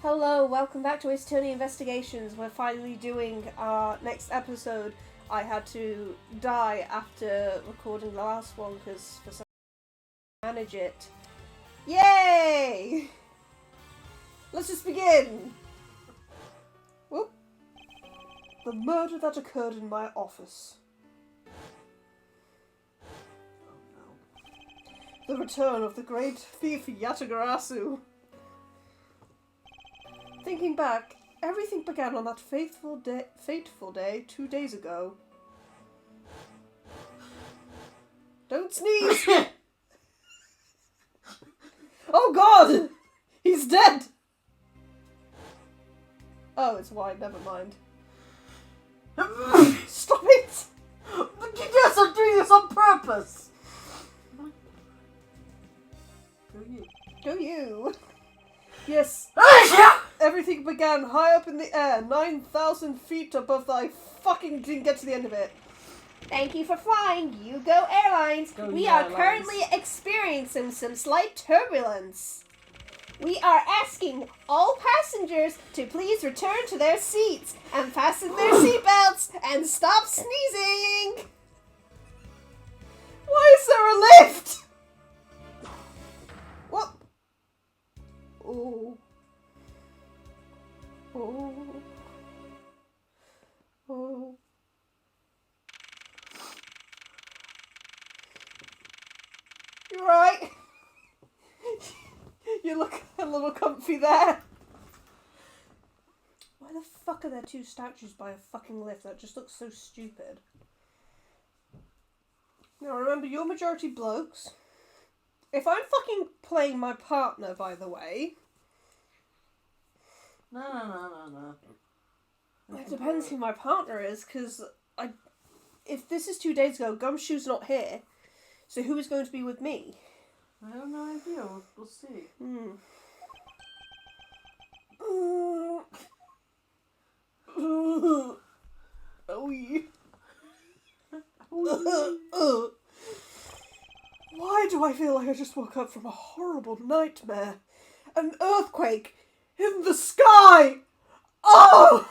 Hello, welcome back to Ace Attorney Investigations. We're finally doing our next episode. I had to die after recording the last one because for some reason I manage it. Yay! Let's just begin! Whoop. The murder that occurred in my office. The return of the great thief Yatagarasu. Thinking back, everything began on that fateful day 2 days ago. Don't sneeze! Oh god! He's dead! Oh, it's wine, never mind. Stop it! But yes, I'm doing this on purpose! Go you. Yes. Everything began high up in the air, 9,000 feet above the... I fucking didn't get to the end of it. Thank you for flying, Yugo Airlines. We are currently experiencing some slight turbulence. We are asking all passengers to please return to their seats and fasten their seatbelts and stop sneezing. Why is there a lift? What? Oh. Oh. Oh. You're right. You look a little comfy there. Why the fuck are there two statues by a fucking lift? That just looks so stupid. Now remember, you're majority blokes. If I'm fucking playing my partner, by the way... No. It depends who my partner is, because if this is 2 days ago, Gumshoe's not here, so who is going to be with me? I have no idea. We'll see. Oh, yeah. Why do I feel like I just woke up from a horrible nightmare? An earthquake in the sky! Oh!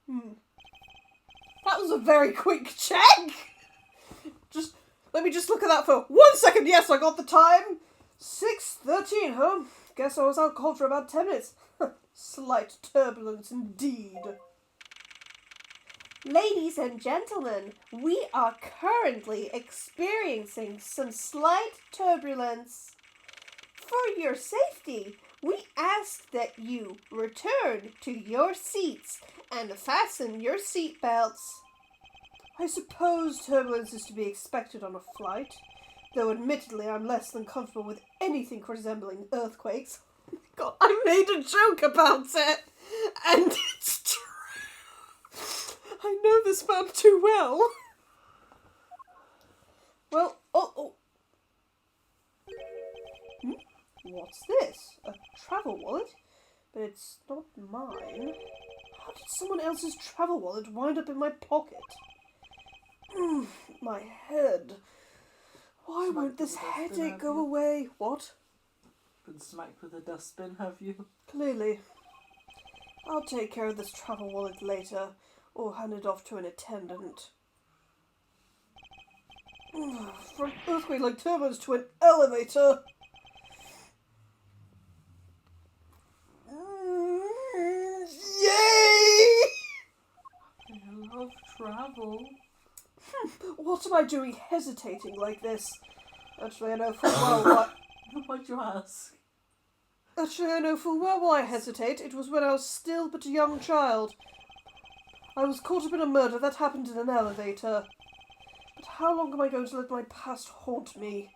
That was a very quick check! Let me just look at that for 1 second. Yes, I got the time. 6:13, huh? Guess I was out cold for about 10 minutes. Slight turbulence indeed. Ladies and gentlemen, we are currently experiencing some slight turbulence. For your safety, we ask that you return to your seats and fasten your seatbelts. I suppose turbulence is to be expected on a flight, though admittedly I'm less than comfortable with anything resembling earthquakes. God, I made a joke about it, and it's true. I know this man too well. Well, What's this? A travel wallet? But it's not mine. How did someone else's travel wallet wind up in my pocket? My head. Why won't this headache go away? What? Been smacked with a dustbin, have you? Clearly. I'll take care of this travel wallet later, or hand it off to an attendant. From an earthquake like turbulence to an elevator. Yay! I love travel. What am I doing hesitating like this? Actually, I know full well why... Why'd you ask? Actually, I know full well why I hesitate. It was when I was still but a young child. I was caught up in a murder that happened in an elevator. But how long am I going to let my past haunt me?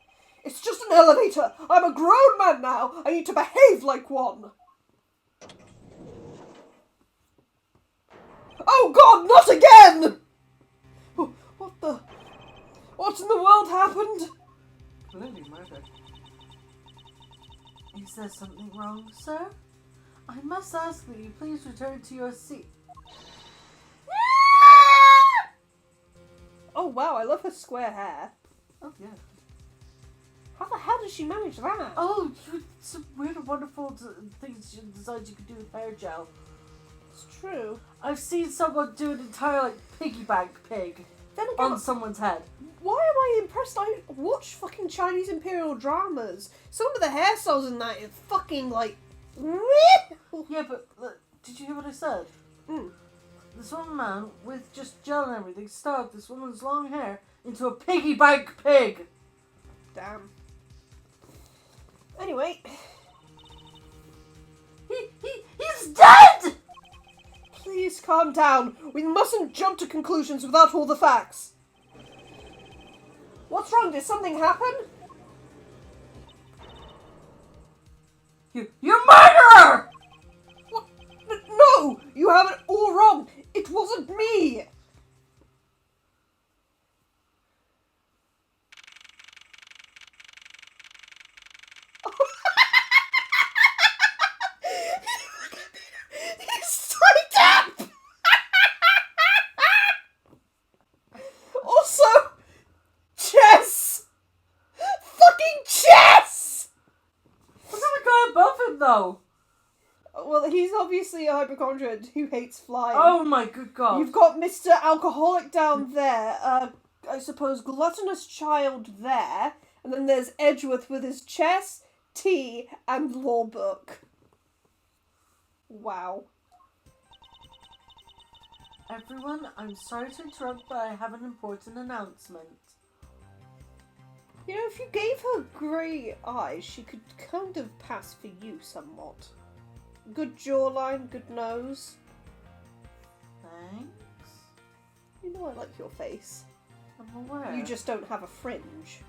It's just an elevator! I'm a grown man now! I need to behave like one! Oh god, not again! What in the world happened? Clearly murder. Is there something wrong, sir? I must ask that you please return to your seat. Oh wow, I love her square hair. Oh yeah. How the hell did she manage that? Oh, some weird and wonderful things you decided you could do with hair gel. It's true. I've seen someone do an entire, like, piggy bank pig Then again, on someone's head. why am I impressed? I watch fucking Chinese imperial dramas. Some of the hairstyles in that is fucking like... Yeah, but look, did you hear what I said? Mm. This one man, with just gel and everything, styled this woman's long hair into a piggy bank pig. Damn. Anyway. He's dead! Please calm down. We mustn't jump to conclusions without all the facts. What's wrong? Did something happen? You murderer! What? No! You have it all wrong. It wasn't me. He's straight up! Also, chess! Fucking chess! What's that guy above him, though? Well, he's obviously a hypochondriac who hates flying. Oh my good god. You've got Mr. Alcoholic down there, I suppose Gluttonous Child there, and then there's Edgeworth with his chess, tea, and law book. Wow. Everyone, I'm sorry to interrupt, but I have an important announcement. You know, if you gave her grey eyes, she could kind of pass for you somewhat. Good jawline, good nose. Thanks. You know I like your face. I'm aware. You just don't have a fringe.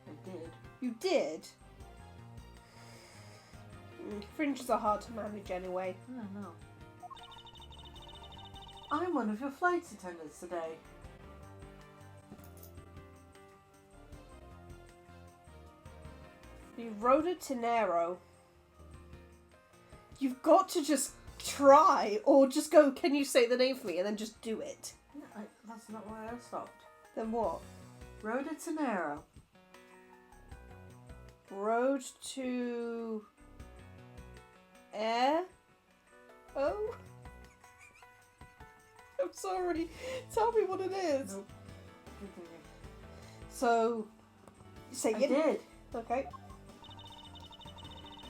I did. You did? Fringes are hard to manage anyway. I don't know. I'm one of your flight attendants today. You Rhoda Tenero. You've got to just try, or just go, can you say the name for me, and then just do it. Yeah, that's not where I stopped. Then what? Rhoda Tenero. Road to... Air? Oh? I'm sorry. Tell me what it is. Nope. So, say I it. did. Okay.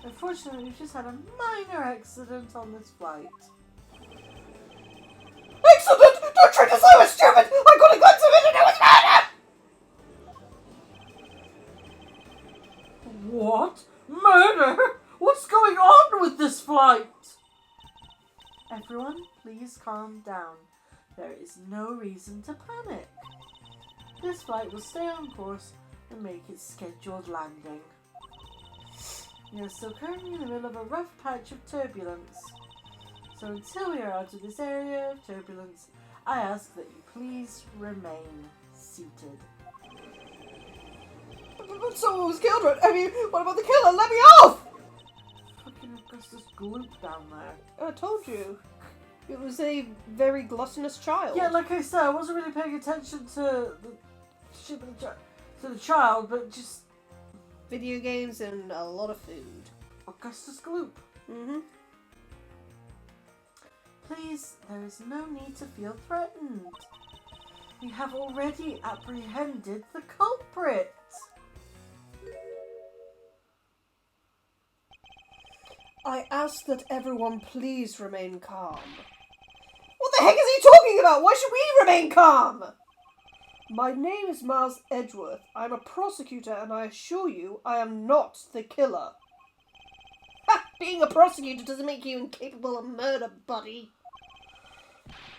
Unfortunately, we've just had a minor accident on this flight. Excellent! Don't try to say I was stupid! I got a glimpse of it and it was murder! What? Murder? What's going on with this flight? Everyone, please calm down. There is no reason to panic. This flight will stay on course and make its scheduled landing. We are still currently in the middle of a rough patch of turbulence. So until we are out of this area of turbulence, I ask that you please remain seated. But someone was killed, right? I mean, what about the killer? Let me off! Fucking Augustus Gloop down there. I told you. It was a very gluttonous child. Yeah, like I said, I wasn't really paying attention to the shit with the child, but just Video games and a lot of food. Augustus Gloop. Mm-hmm. Please, there is no need to feel threatened. We have already apprehended the culprit. I ask that everyone please remain calm. What the heck is he talking about? Why should we remain calm? My name is Miles Edgeworth. I'm a prosecutor and I assure you I am not the killer. Ha! Being a prosecutor doesn't make you incapable of murder, buddy.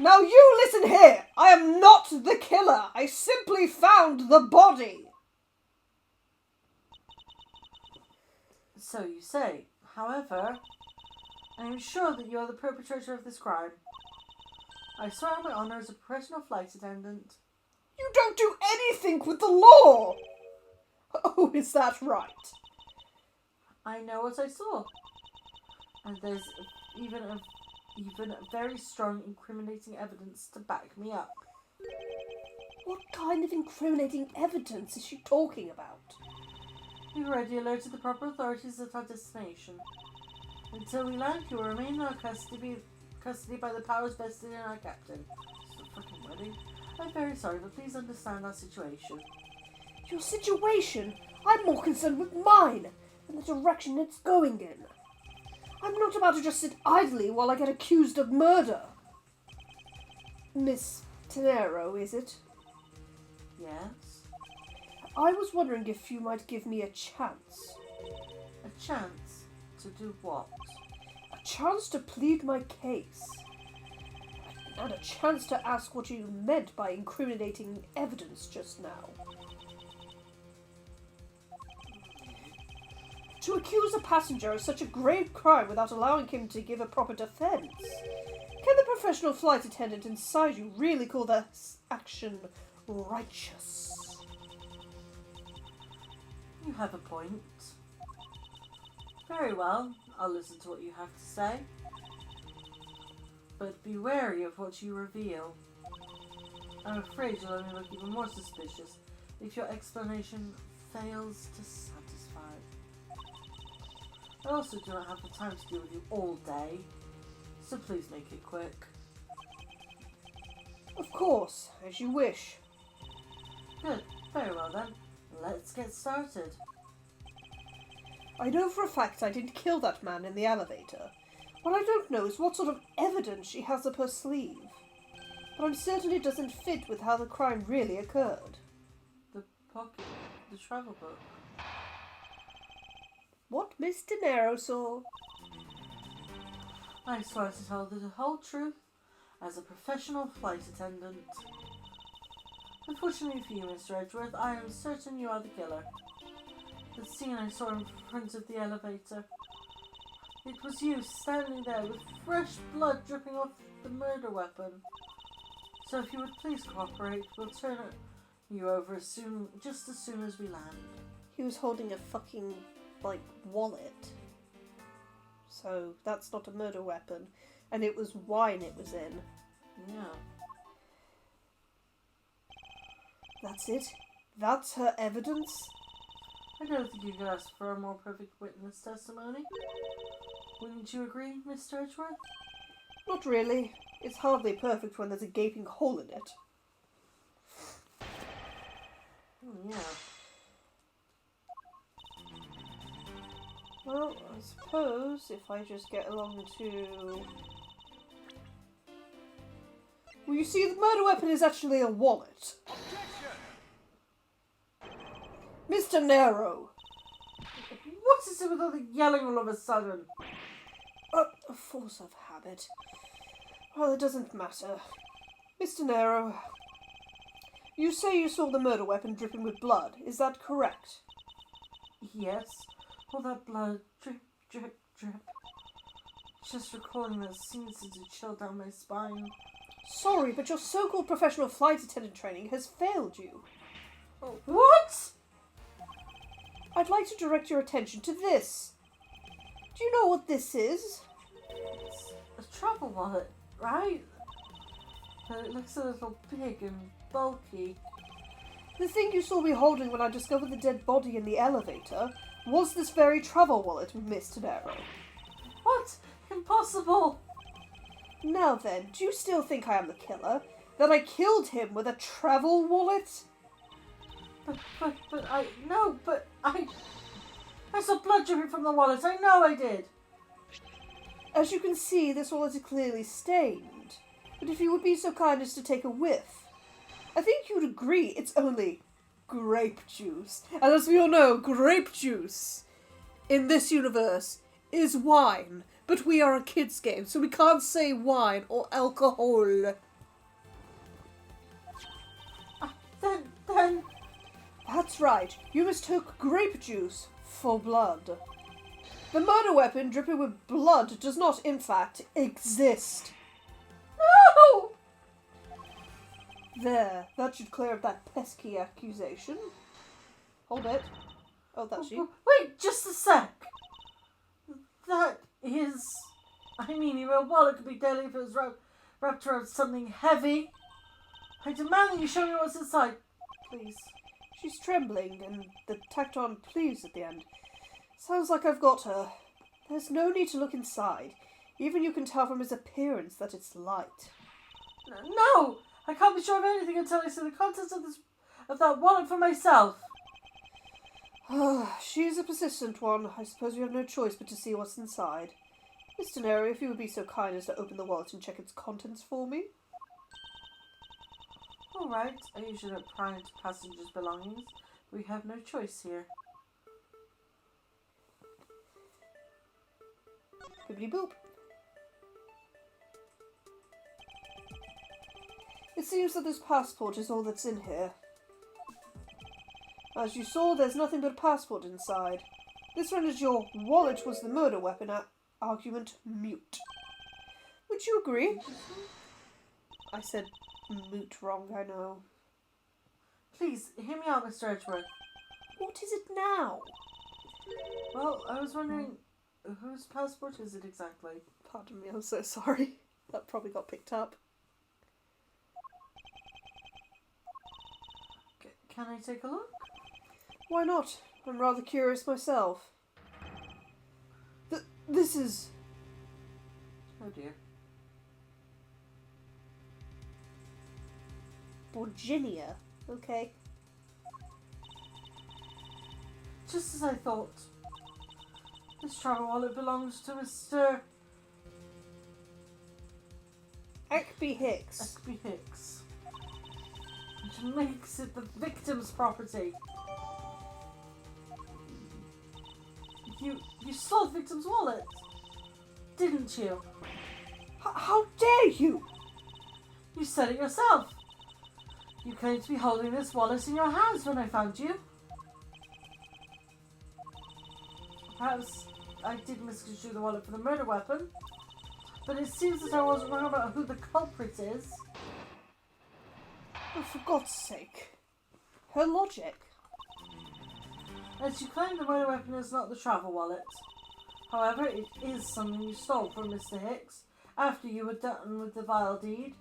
Now you listen here. I am not the killer. I simply found the body. So you say. However, I am sure that you are the perpetrator of this crime. I swear on my honour as a professional flight attendant. You don't do anything with the law. Oh, is that right? I know what I saw. And there's even very strong incriminating evidence to back me up. What kind of incriminating evidence is she talking about? We've already alerted the proper authorities at our destination. Until we land, you will remain in our custody by the powers vested in our captain. It's a fucking wedding. I'm very sorry, but please understand our situation. Your situation? I'm more concerned with mine and the direction it's going in. I'm not about to just sit idly while I get accused of murder. Miss Tenero, is it? Yes? I was wondering if you might give me a chance. A chance? To do what? A chance to plead my case. And a chance to ask what you meant by incriminating evidence just now. To accuse a passenger of such a grave crime without allowing him to give a proper defense. Can the professional flight attendant inside you really call that action righteous? You have a point. Very well, I'll listen to what you have to say. But be wary of what you reveal. I'm afraid you'll only look even more suspicious if your explanation fails to satisfy. I also do not have the time to deal with you all day, so please make it quick. Of course, as you wish. Good, very well then. Let's get started. I know for a fact I didn't kill that man in the elevator. What I don't know is what sort of evidence she has up her sleeve. But I'm certain it doesn't fit with how the crime really occurred. The travel book. What Miss Tenero saw. I swear to tell the whole truth as a professional flight attendant. Unfortunately for you, Mr. Edgeworth, I am certain you are the killer. The scene I saw in front of the elevator. It was you standing there with fresh blood dripping off the murder weapon. So if you would please cooperate, we'll turn you over just as soon as we land. He was holding a fucking, wallet. So that's not a murder weapon. And it was wine it was in. Yeah. That's it? That's her evidence? I don't think you could ask for a more perfect witness testimony. Wouldn't you agree, Mr. Edgeworth? Not really. It's hardly perfect when there's a gaping hole in it. Yeah. Well, I suppose if I just get along to... Well, you see, the murder weapon is actually a wallet. Mr. Nero! What is it with all the yelling all of a sudden? A force of habit. Well, it doesn't matter. Mr. Nero, you say you saw the murder weapon dripping with blood. Is that correct? Yes. All that blood. Drip, drip, drip. Just recalling that scene sends a chill down my spine. Sorry, but your so-called professional flight attendant training has failed you. Oh, what? I'd like to direct your attention to this. Do you know what this is? It's a travel wallet, right? But it looks a little big and bulky. The thing you saw me holding when I discovered the dead body in the elevator was this very travel wallet, Miss Tenero. What? Impossible! Now then, do you still think I am the killer? That I killed him with a travel wallet? But I saw blood dripping from the wallet. I know I did. As you can see, this wallet is clearly stained. But if you would be so kind as to take a whiff, I think you'd agree it's only grape juice. And as we all know, grape juice in this universe is wine. But we are a kids' game, so we can't say wine or alcohol. Then... That's right. You mistook grape juice for blood. The murder weapon dripping with blood does not, in fact, exist. No! There. That should clear up that pesky accusation. Hold it. Oh, that's you. Wait, just a sec. That is... I mean, your wallet could be deadly if it was wrapped around something heavy. I demand that you show me what's inside, please. She's trembling, and the tacked on please at the end. Sounds like I've got her. There's no need to look inside. Even you can tell from his appearance that it's light. No! I can't be sure of anything until I see the contents of that wallet for myself. She's a persistent one. I suppose we have no choice but to see what's inside. Mr. Nero, if you would be so kind as to open the wallet and check its contents for me. All right. I usually don't pry into passengers' belongings. We have no choice here. Bibbidi boop. It seems that this passport is all that's in here. As you saw, there's nothing but a passport inside. This renders your wallet was the murder weapon argument mute. Would you agree? I said moot wrong, I know. Please, hear me out, Mr. Edgeworth. What is it now? Well, I was wondering, whose passport is it exactly? Pardon me, I'm so sorry. That probably got picked up. Can I take a look? Why not? I'm rather curious myself. This is... Oh dear. Virginia. Okay. Just as I thought. This travel wallet belongs to Mr. Ekby Hicks. Ekby Hicks. Which makes it the victim's property. You stole the victim's wallet, didn't you? How dare you? You said it yourself. You claimed to be holding this wallet in your hands when I found you. Perhaps I did misconstrue the wallet for the murder weapon, but it seems that I wasn't wrong about who the culprit is. Oh, for God's sake. Her logic. As you claim, the murder weapon is not the travel wallet. However, it is something you stole from Mr. Hicks after you were done with the vile deed.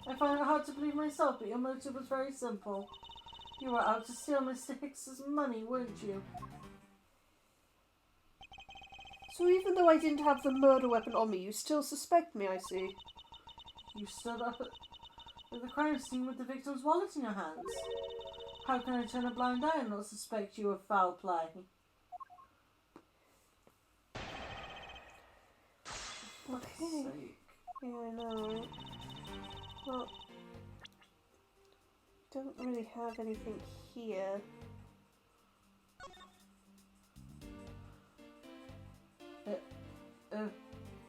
I find it hard to believe myself, but your motive was very simple. You were out to steal Mr. Hicks's money, weren't you? So even though I didn't have the murder weapon on me, you still suspect me, I see. You stood up at the crime scene with the victim's wallet in your hands. How can I turn a blind eye and not suspect you of foul play? Okay. Yeah, I know, right? Well, don't really have anything here.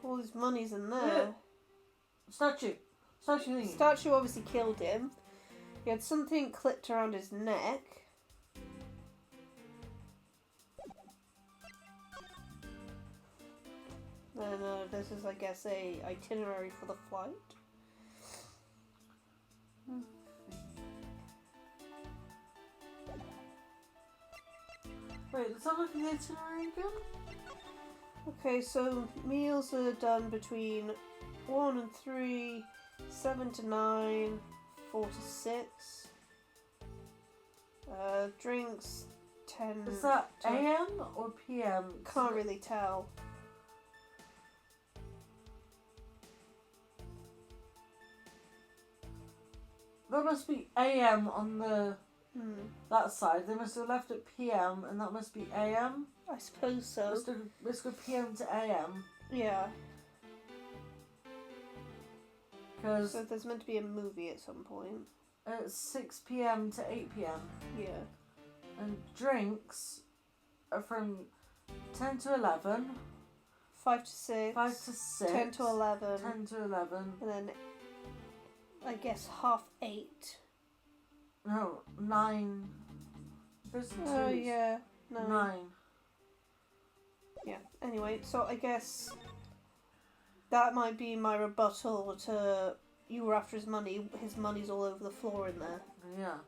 All his money's in there. Statue thingy. Statue obviously killed him. He had something clipped around his neck. And this is, I guess, a itinerary for the flight. Wait, let's have a look at the itinerary again. Okay, so meals are done between 1 and 3, 7 to 9, 4 to 6. Drinks 10. Is that AM or PM? Can't really tell. That must be AM on the that side. They must have left it PM, and that must be AM. I suppose so. Let's go PM to AM. Yeah. Because So there's meant to be a movie at some point. it's 6 PM to 8 PM. Yeah. And drinks are from 10 to 11. 5 to 6. 5 to 6. 10 to 11. 10 to 11. And then, I guess, 8:30. No, 9. There's 2. Oh, yeah. No. 9. Yeah. Anyway, so I guess that might be my rebuttal to you were after his money. His money's all over the floor in there. Yeah.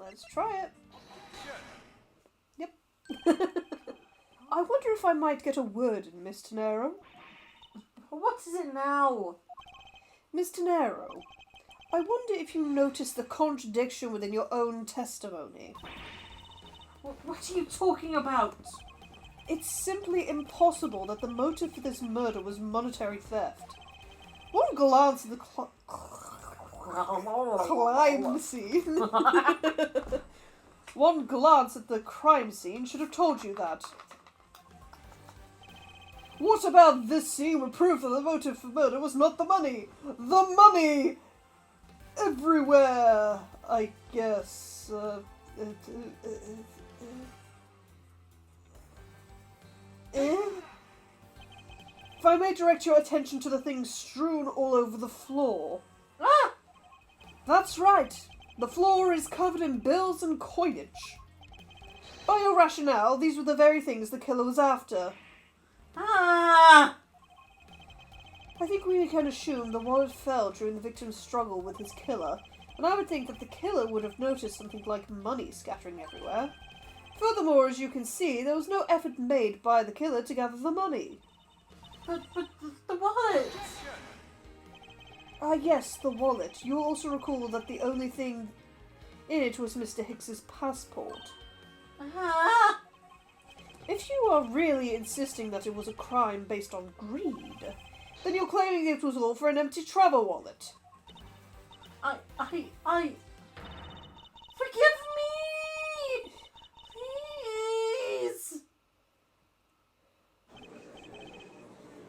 Let's try it. Yep. I wonder if I might get a word in, Mr. Nero. What is it now? Mr. Nero, I wonder if you noticed the contradiction within your own testimony. What are you talking about? It's simply impossible that the motive for this murder was monetary theft. One glance at the crime scene. One glance at the crime scene should have told you that. What about this scene would prove that the motive for murder was not the money? The money! Everywhere, I guess. If I may direct your attention to the things strewn all over the floor. Ah! That's right. The floor is covered in bills and coinage. By your rationale, these were the very things the killer was after. Ah! I think we can assume the wallet fell during the victim's struggle with his killer, and I would think that the killer would have noticed something like money scattering everywhere. Furthermore, as you can see, there was no effort made by the killer to gather the money. But the wallet! Ah, yes, the wallet. You'll also recall that the only thing in it was Mr. Hicks's passport. Ah! If you are really insisting that it was a crime based on greed, then you're claiming it was all for an empty travel wallet. I... Forgive me! Please!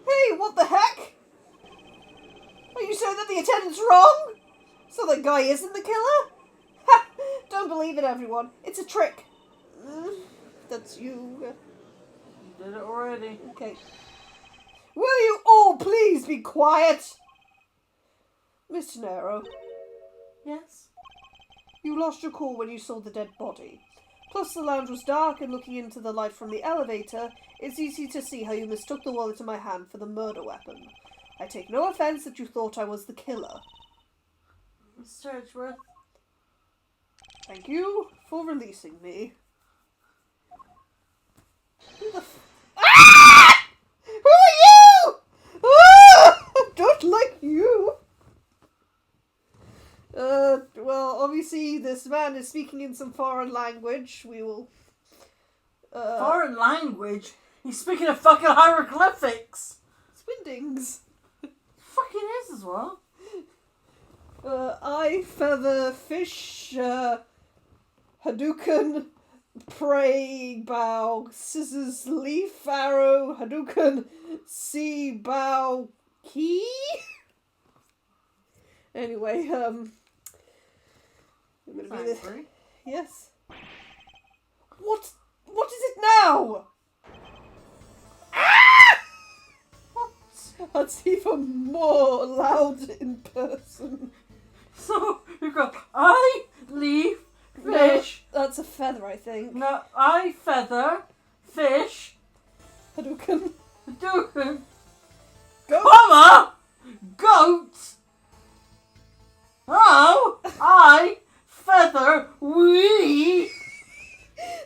Hey, what the heck? Are you saying that the attendant's wrong? So the guy isn't the killer? Ha! Don't believe it, everyone. It's a trick. That's you. You did it already. Okay. Will you all please be quiet? Mr. Nero, Yes? you lost your cool when you saw the dead body. Plus the lounge was dark, and looking into the light from the elevator, it's easy to see how you mistook the wallet in my hand for the murder weapon. I take no offense that you thought I was the killer. Mr. Edgeworth? Thank you for releasing me. Who the Ah! Who are you? Ah! I don't like you. Well, obviously this man is speaking in some foreign language. We will... Foreign language? He's speaking of fucking hieroglyphics! Swindings. Fucking is as well. Eye, feather, fish, Hadouken, prey, bow, scissors, leaf, arrow, Hadouken, sea, bow, key? Anyway, I'm gonna be the... Yes. What is it now? Ah! What? That's even more loud in person. So, you've got eye, leaf, fish. No, that's a feather, I think. No, eye, feather, fish, Hadouken. Hadouken, Go. comma, goat. Oh, eye, feather, wee.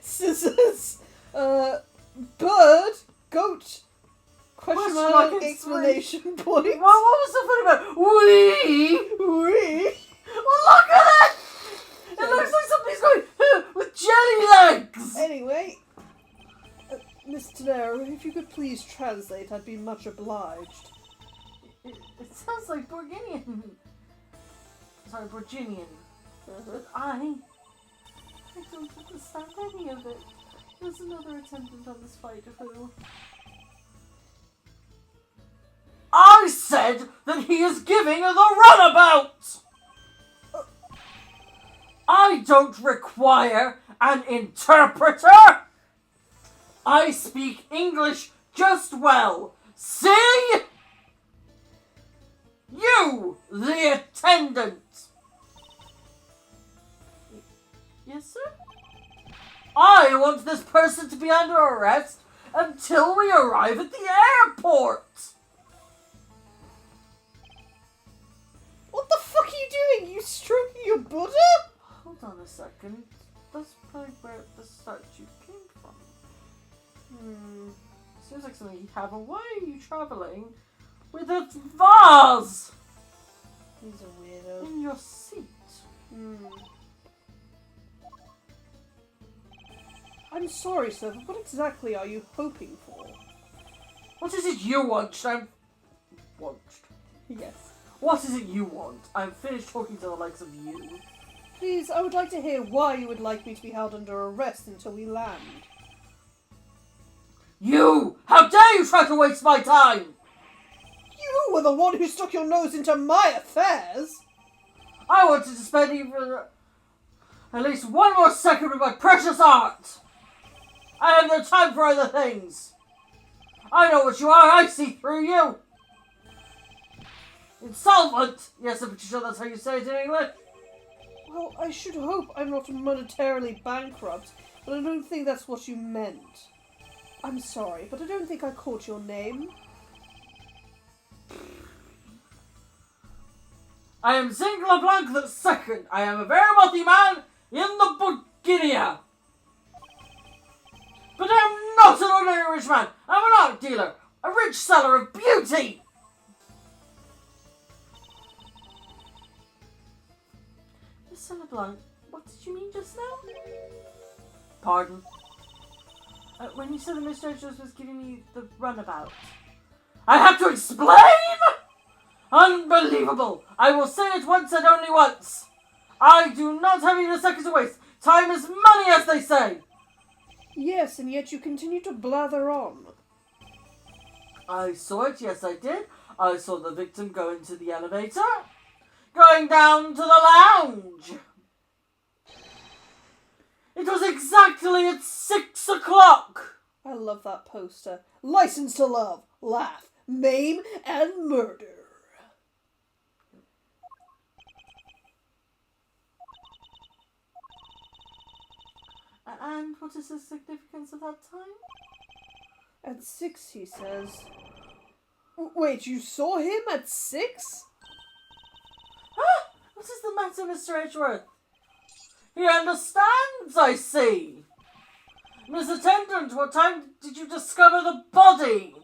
Scissors. Bird. Goat. Question mark, mark, exclamation point. What was the funny about wee? Wee. Well, look at it! It looks like somebody's going with jelly legs! Anyway, Mr. Nero, if you could please translate, I'd be much obliged. It sounds like Borginian. Sorry, Borginian. But I don't understand any of it. There's another attendant on this flight who... I said that he is giving the runabout! I don't require an interpreter! I speak English just well. See? You, the attendant! Yes, sir? I want this person to be under arrest until we arrive at the airport! What the fuck are you doing? You stroking your Buddha? Hold on a second. That's probably where the statue came from. Seems like something you have. And why are you traveling with a vase? He's a weirdo. In your seat. I'm sorry, sir, but what exactly are you hoping for? What is it you want? Yes. What is it you want? I'm finished talking to the likes of you. Please, I would like to hear why you would like me to be held under arrest until we land. You! How dare you try to waste my time! You were the one who stuck your nose into my affairs! I wanted to spend even at least one more second with my precious art! I have no time for other things! I know what you are, I see through you! Insolvent! Yes, I'm pretty sure that's how you say it in English. Well, I should hope I'm not monetarily bankrupt, but I don't think that's what you meant. I'm sorry, but I don't think I caught your name. I am Zing LeBlanc II. I am a very wealthy man in the Bulgaria. But I am not an ordinary rich man. I'm an art dealer, a rich seller of beauty. Mr. LeBlanc, what did you mean just now? Pardon? When you said the mistress was giving me the runabout. I have to explain? Unbelievable! I will say it once and only once. I do not have even a second to waste. Time is money, as they say. Yes, and yet you continue to blather on. I saw it, yes I did. I saw the victim go into the elevator, going down to the lounge. It was exactly at 6 o'clock. I love that poster. License to love, laugh, maim, and murder. And what is the significance of that time? At 6, he says. Wait, you saw him at 6? What is the matter, Mr. Edgeworth? He understands, I see. Miss Attendant, what time did you discover the body?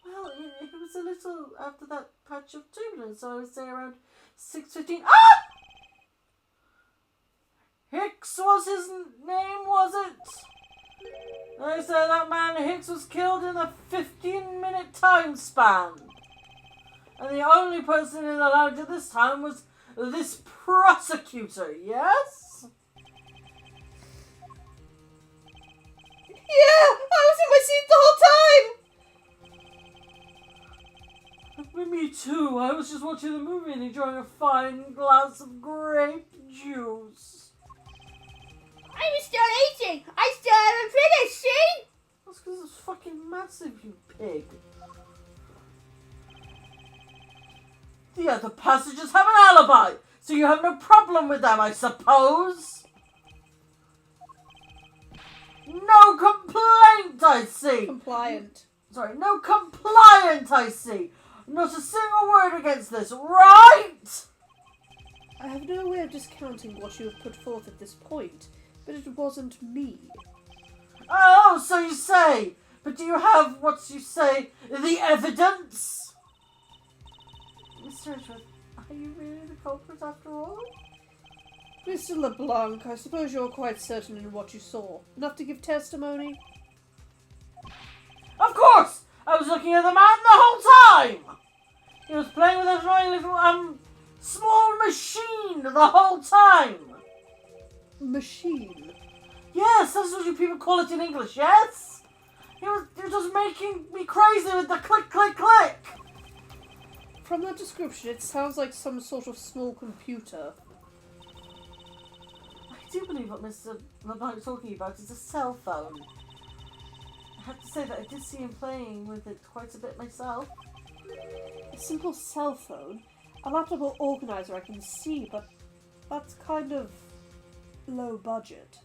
Well, it was a little after that patch of turbulence, so I would say around 6:15. Ah! Hicks was his name, was it? They say that man Hicks was killed in a 15-minute time span. And the only person in the lounge at this time was this prosecutor, yes? Yeah, I was in my seat the whole time! Me too. I was just watching the movie and enjoying a fine glass of grape juice. I was still eating! I still haven't finished, see? That's because it's fucking massive, you pig. The other passengers have an alibi, so you have no problem with them, I suppose? No complaint, I see. Compliant. Sorry, no compliant, I see. Not a single word against this, right? I have no way of discounting what you have put forth at this point, but it wasn't me. Oh, so you say. But do you have, what you say, the evidence? Mr. Edgeworth, are you really the culprit after all? Mr. LeBlanc, I suppose you're quite certain in what you saw. Enough to give testimony? Of course! I was looking at the man the whole time! He was playing with a annoying little, small machine the whole time! Machine? Yes, that's what you people call it in English, yes? He was just making me crazy with the click, click, click! From that description, it sounds like some sort of small computer. I do believe what Mr. LeBlanc is talking about is a cell phone. I have to say that I did see him playing with it quite a bit myself. A simple cell phone? A laptop or organizer I can see, but that's kind of low budget.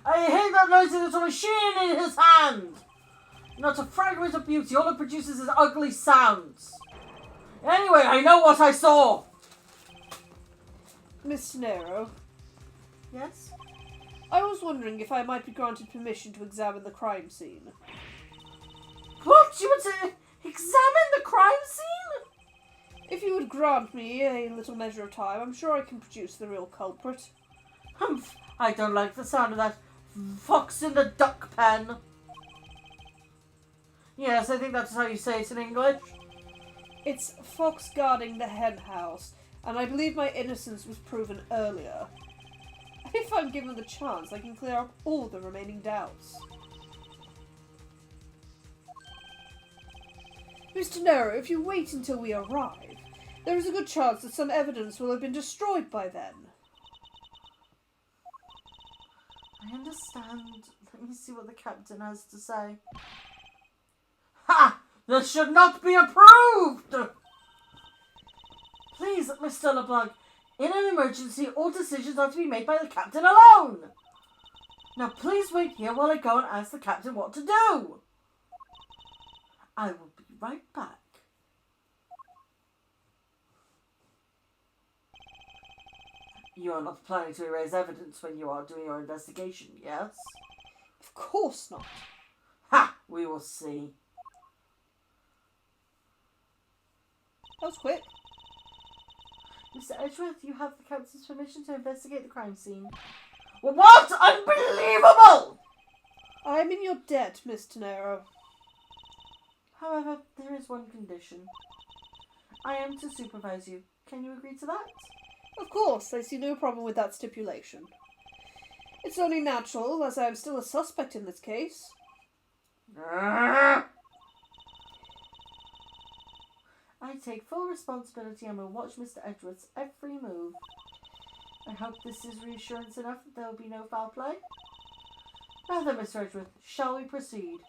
I hate that noise. There's a machine in his hand! Not a fragment of beauty. All it produces is ugly sounds. Anyway, I know what I saw! Miss Nero, Yes? I was wondering if I might be granted permission to examine the crime scene. What? You want to Examine the crime scene? If you would grant me a little measure of time, I'm sure I can produce the real culprit. Humph, I don't like the sound of that fox in the duck pen. Yes, I think that's how you say it in English. It's fox guarding the hen house, and I believe my innocence was proven earlier. If I'm given the chance, I can clear up all the remaining doubts. Mr. Nero, if you wait until we arrive, there is a good chance that some evidence will have been destroyed by then. I understand. Let me see what the captain has to say. Ha! This should not be approved! Please, Mr. LeBlanc, in an emergency, all decisions are to be made by the captain alone. Now please wait here while I go and ask the captain what to do. I will be right back. You are not planning to erase evidence when you are doing your investigation, yes? Of course not. Ha! We will see. That was quick. Mr. Edgeworth, you have the captain's permission to investigate the crime scene. What? Unbelievable! I am in your debt, Mr. Nero. However, there is one condition. I am to supervise you. Can you agree to that? Of course, I see no problem with that stipulation. It's only natural, as I am still a suspect in this case. I take full responsibility and will watch Mr. Edgeworth's every move. I hope this is reassurance enough that there will be no foul play. Now then, Mr. Edgeworth, shall we proceed?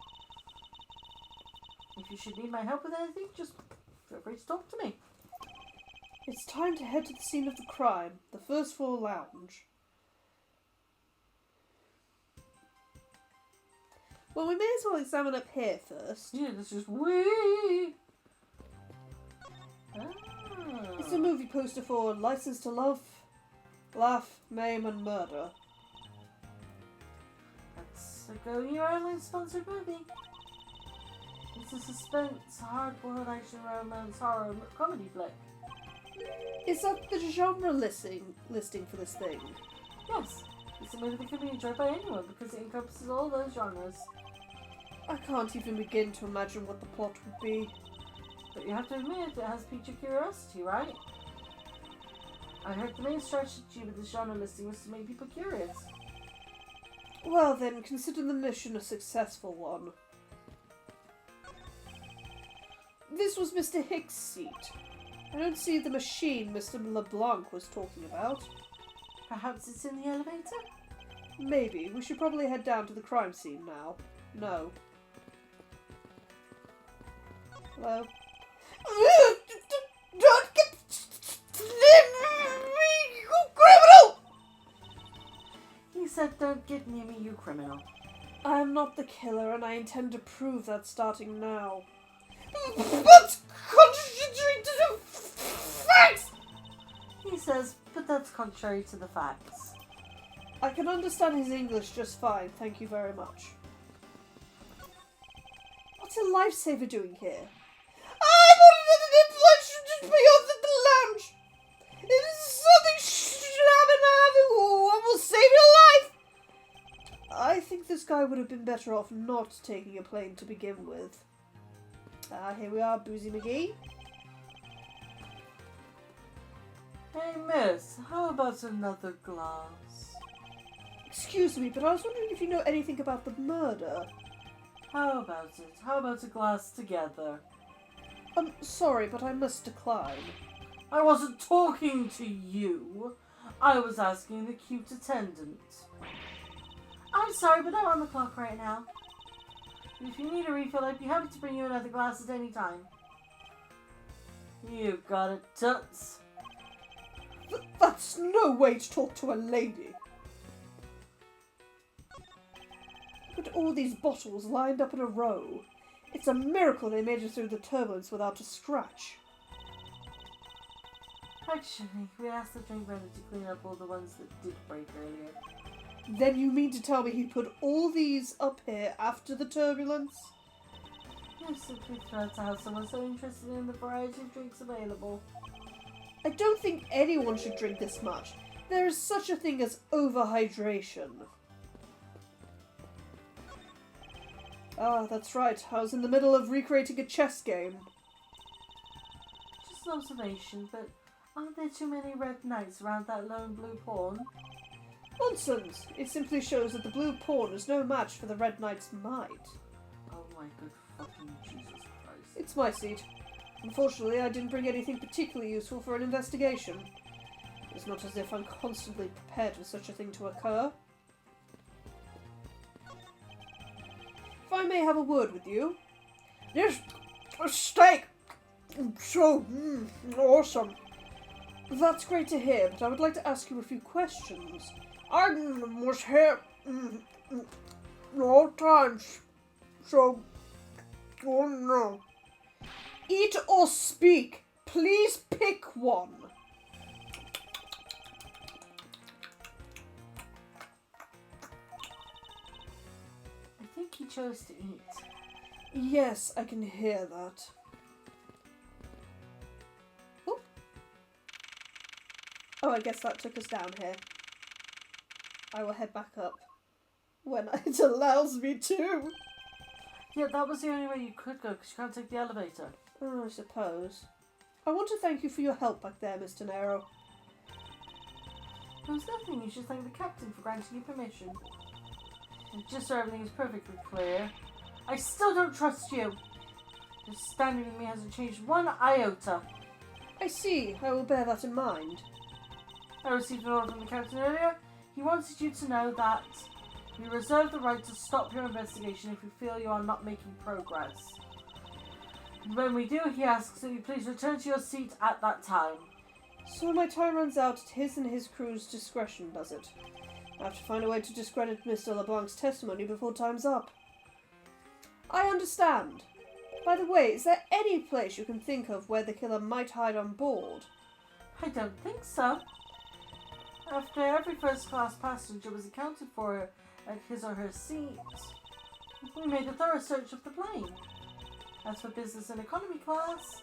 If you should need my help with anything, just feel free to talk to me. It's time to head to the scene of the crime, the first floor lounge. Well, we may as well examine up here first. Yeah, this is wee. It's a movie poster for License to Love, Laugh, Maim and Murder. That's a Go Your Airline sponsored movie. It's a suspense, hard-boiled action, romance, horror, comedy flick. Is that the genre listing for this thing? Yes, it's a movie that can be enjoyed by anyone because it encompasses all those genres. I can't even begin to imagine what the plot would be. But you have to admit, it has piqued your curiosity, right? I heard the main strategy with this genre listing was to make people curious. Well then, consider the mission a successful one. This was Mr. Hicks' seat. I don't see the machine Mr. LeBlanc was talking about. Perhaps it's in the elevator? Maybe. We should probably head down to the crime scene now. No. Hello? Don't get me, you criminal! He said, "Don't get near me, you criminal." I am not the killer, and I intend to prove that starting now. But contrary to the facts! He says, but that's contrary to the facts. I can understand his English just fine, thank you very much. What's a lifesaver doing here? I wanted an implant just beyond the lounge. It is something I will save your life. I think this guy would have been better off not taking a plane to begin with. Here we are, Boozy McGee. Hey, miss, how about another glass? Excuse me, but I was wondering if you know anything about the murder. How about it? How about a glass together? Sorry, but I must decline. I wasn't talking to you. I was asking the cute attendant. I'm sorry, but I'm on the clock right now. If you need a refill, I'd be happy to bring you another glass at any time. You got it, Toots. That's no way to talk to a lady. Look at all these bottles lined up in a row. It's a miracle they made it through the turbulence without a scratch. Actually, we asked the drink vendor to clean up all the ones that did break earlier. Then you mean to tell me he put all these up here after the turbulence? I'm simply thrilled to have someone so interested in the variety of drinks available. I don't think anyone should drink this much. There is such a thing as overhydration. Ah, that's right. I was in the middle of recreating a chess game. Just an observation, but aren't there too many red knights around that lone blue pawn? Nonsense! It simply shows that the blue pawn is no match for the red knight's might. Oh my good fucking Jesus Christ. It's my seat. Unfortunately, I didn't bring anything particularly useful for an investigation. It's not as if I'm constantly prepared for such a thing to occur. If I may have a word with you. Yes, a steak! So, awesome. That's great to hear, but I would like to ask you a few questions. I was here all times, so, oh no. Eat or speak. Please pick one. I think he chose to eat. Yes, I can hear that. Oh, I guess that took us down here. I will head back up when it allows me to. Yeah, that was the only way you could go, because you can't take the elevator. Oh, I suppose. I want to thank you for your help back there, Mr. Nero. There was nothing. You should thank the captain for granting you permission. And just so everything is perfectly clear, I still don't trust you. Your standing with me hasn't changed one iota. I see. I will bear that in mind. I received an order from the captain earlier. He wanted you to know that we reserve the right to stop your investigation if we feel you are not making progress. And when we do, he asks that you please return to your seat at that time. So when my time runs out at his and his crew's discretion, does it? I have to find a way to discredit Mr. LeBlanc's testimony before time's up. I understand. By the way, is there any place you can think of where the killer might hide on board? I don't think so. After every first-class passenger was accounted for at his or her seat, we made a thorough search of the plane. As for business and economy class,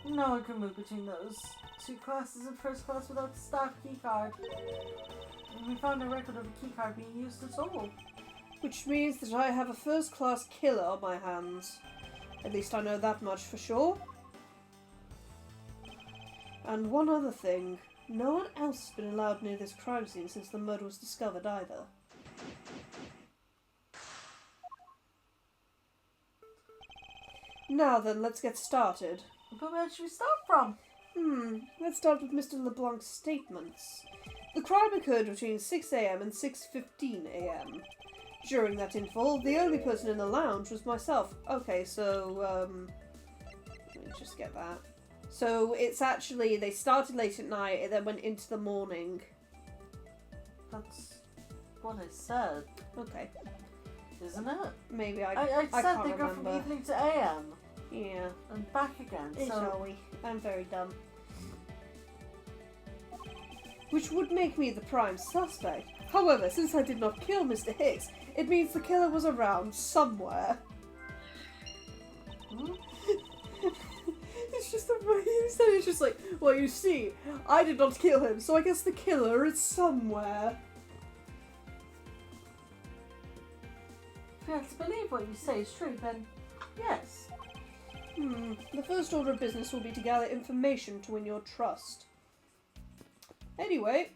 no one can move between those two classes in first class without a staff keycard. And we found no record of a keycard being used at all. Which means that I have a first-class killer on my hands. At least I know that much for sure. And one other thing. No one else has been allowed near this crime scene since the murder was discovered either. Now then, let's get started. But where should we start from? Let's start with Mr. LeBlanc's statements. The crime occurred between 6 AM and 6:15 AM. During that interval, the only person in the lounge was myself. Okay, so, let me just get that. So it's actually, they started late at night, it then went into the morning. That's what I said, Okay, isn't it? maybe I I said can't they go from remember. evening to AM Yeah, and back again. shall we? I'm very dumb. Which would make me the prime suspect. However, since I did not kill Mr. Hicks, it means the killer was around somewhere. Hmm? It's just the way you said it. It's just like, well, you see, I did not kill him, so I guess the killer is somewhere. If you have to believe what you say is true, then yes. The first order of business will be to gather information to win your trust. Anyway.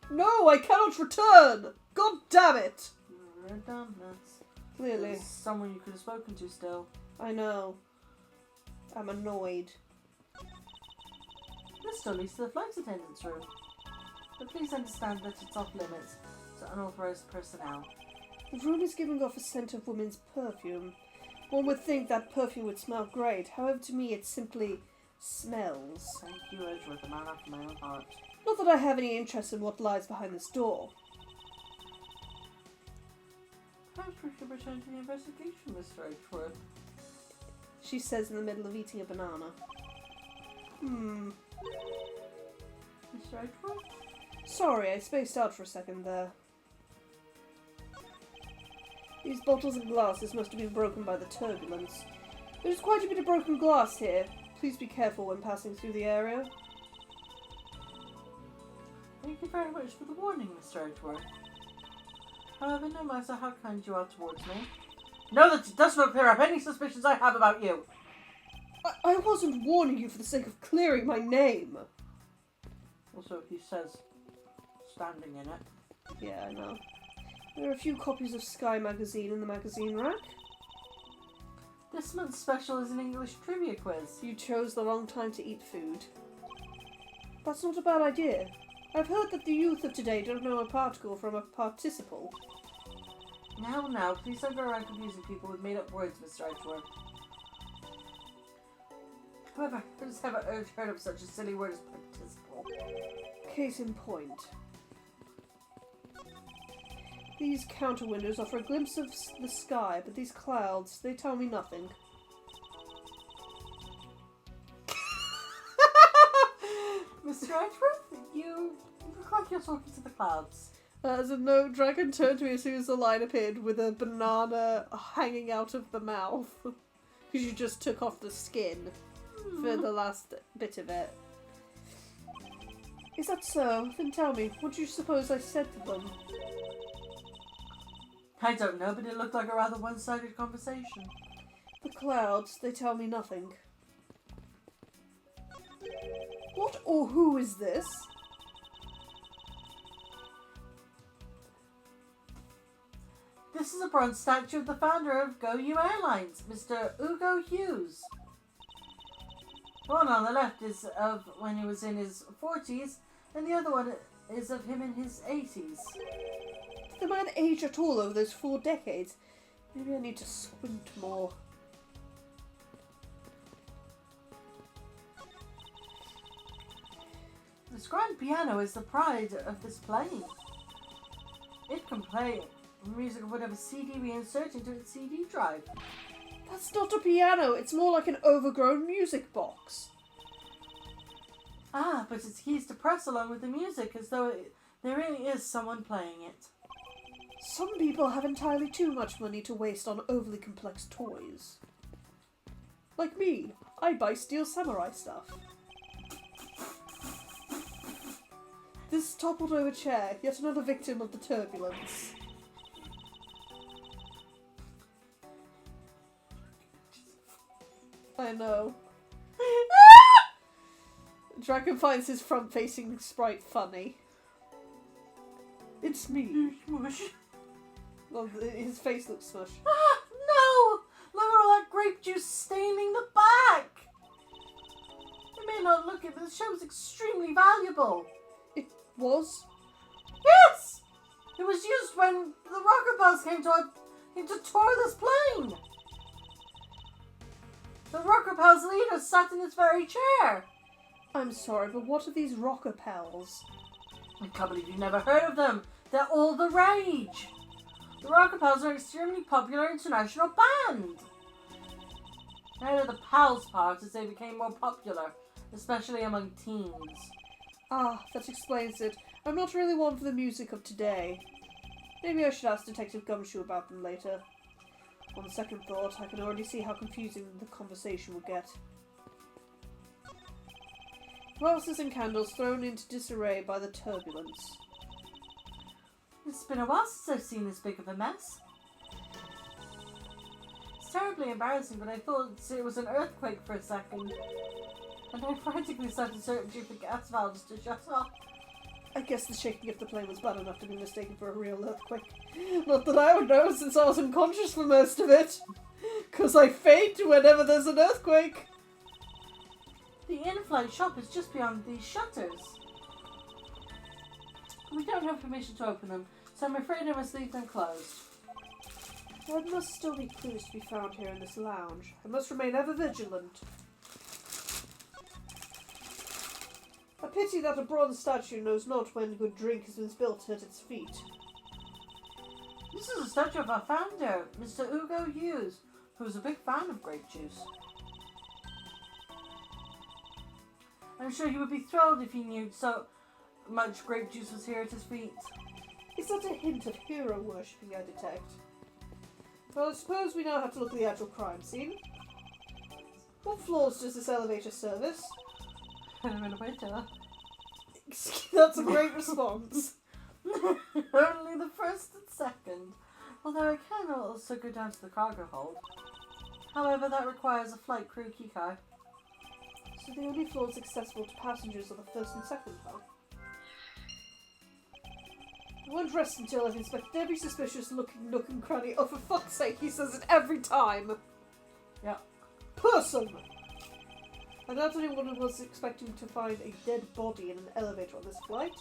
No, I cannot return! God damn it! Redundance. Clearly. There's someone you could have spoken to still. I know. I'm annoyed. This still leads to the flight attendant's room. But please understand that it's off limits to unauthorized personnel. The room is giving off a scent of women's perfume. One would think that perfume would smell great, however to me it simply smells. Thank you, Edgeworth, a man after my own heart. Not that I have any interest in what lies behind this door. Perhaps we should return to the investigation, Mr. Edgeworth. She says in the middle of eating a banana. Mr. Edgeworth? These bottles and glasses must have been broken by the turbulence. There's quite a bit of broken glass here. Please be careful when passing through the area. Thank you very much for the warning, Mr. Edgeworth. However, no matter how kind you are towards me, know that it does not clear up any suspicions I have about you. I wasn't warning you for the sake of clearing my name. Also, he says, standing in it. Yeah, I know. There are a few copies of Sky magazine in the magazine rack. This month's special is an English trivia quiz. You chose the wrong time to eat food. That's not a bad idea. I've heard that the youth of today don't know a particle from a participle. Now, please don't go around confusing people with made-up words, Mr. Edgeworth. However, who's ever heard of such a silly word as participle? Case in point. These counter windows offer a glimpse of the sky, but these clouds, they tell me nothing. Mr. Edgeworth, you look like you're talking to the clouds. As a note, Dragon turned to me as soon as the line appeared with a banana hanging out of the mouth. Because you just took off the skin for the last bit of it. Is that so? Then tell me, what do you suppose I said to them? I don't know, but it looked like a rather one-sided conversation. The clouds, they tell me nothing. What or who is this? This is a bronze statue of the founder of GoU Airlines, Mr. Hugo Hughes. The one on the left is of when he was in his 40s, and the other one is of him in his 80s. Did the man age at all over those 4 decades? Maybe I need to squint more. This grand piano is the pride of this plane. It can play music of whatever CD we insert into its CD drive. That's not a piano, it's more like an overgrown music box. Ah, but its keys to press along with the music as though there really is someone playing it. Some people have entirely too much money to waste on overly complex toys. Like me, I buy Steel Samurai stuff. This toppled over chair, yet another victim of the turbulence. I know. Dragon finds his front-facing sprite funny. It's me. Smush. Well, his face looks smushed. Ah, no! Look at all that grape juice staining the back! You may not look it, but the show is extremely valuable. It was? Yes! It was used when the Rocker Pals came to tour this plane. The Rocker Pals leader sat in this very chair. I'm sorry, but what are these rocker pals? I can't believe you've never heard of them. They're all the rage. The Rocker Pals are an extremely popular international band. I know the pals part as they became more popular, especially among teens. Ah, that explains it. I'm not really one for the music of today. Maybe I should ask Detective Gumshoe about them later. On second thought, I can already see how confusing the conversation will get. Glasses and candles thrown into disarray by the turbulence. It's been a while since I've seen this big of a mess. It's terribly embarrassing, but I thought it was an earthquake for a second. And I frantically started searching for gas valves to shut off. I guess the shaking of the plane was bad enough to be mistaken for a real earthquake. Not that I would know, since I was unconscious for most of it. 'Cause I faint whenever there's an earthquake. The in-flight shop is just beyond these shutters. We don't have permission to open them, so I'm afraid I must leave them closed. There must still be clues to be found here in this lounge. I must remain ever vigilant. A pity that a bronze statue knows not when good drink has been spilt at its feet. This is a statue of our founder, Mr. Hugo Hughes, who was a big fan of grape juice. I'm sure he would be thrilled if he knew so much grape juice was here at his feet. Is that a hint of hero worshipping I detect? Well, I suppose we now have to look at the actual crime scene. What floors does this elevator service? Elevator. That's a great response. Only the first and second. Although I can also go down to the cargo hold. However, that requires a flight crew keycard. So the only floors accessible to passengers are the first and second, huh? I won't rest until I've inspected every suspicious looking nook and cranny. Oh, for fuck's sake, he says it every time! Yeah. Person! I doubt anyone was expecting to find a dead body in an elevator on this flight.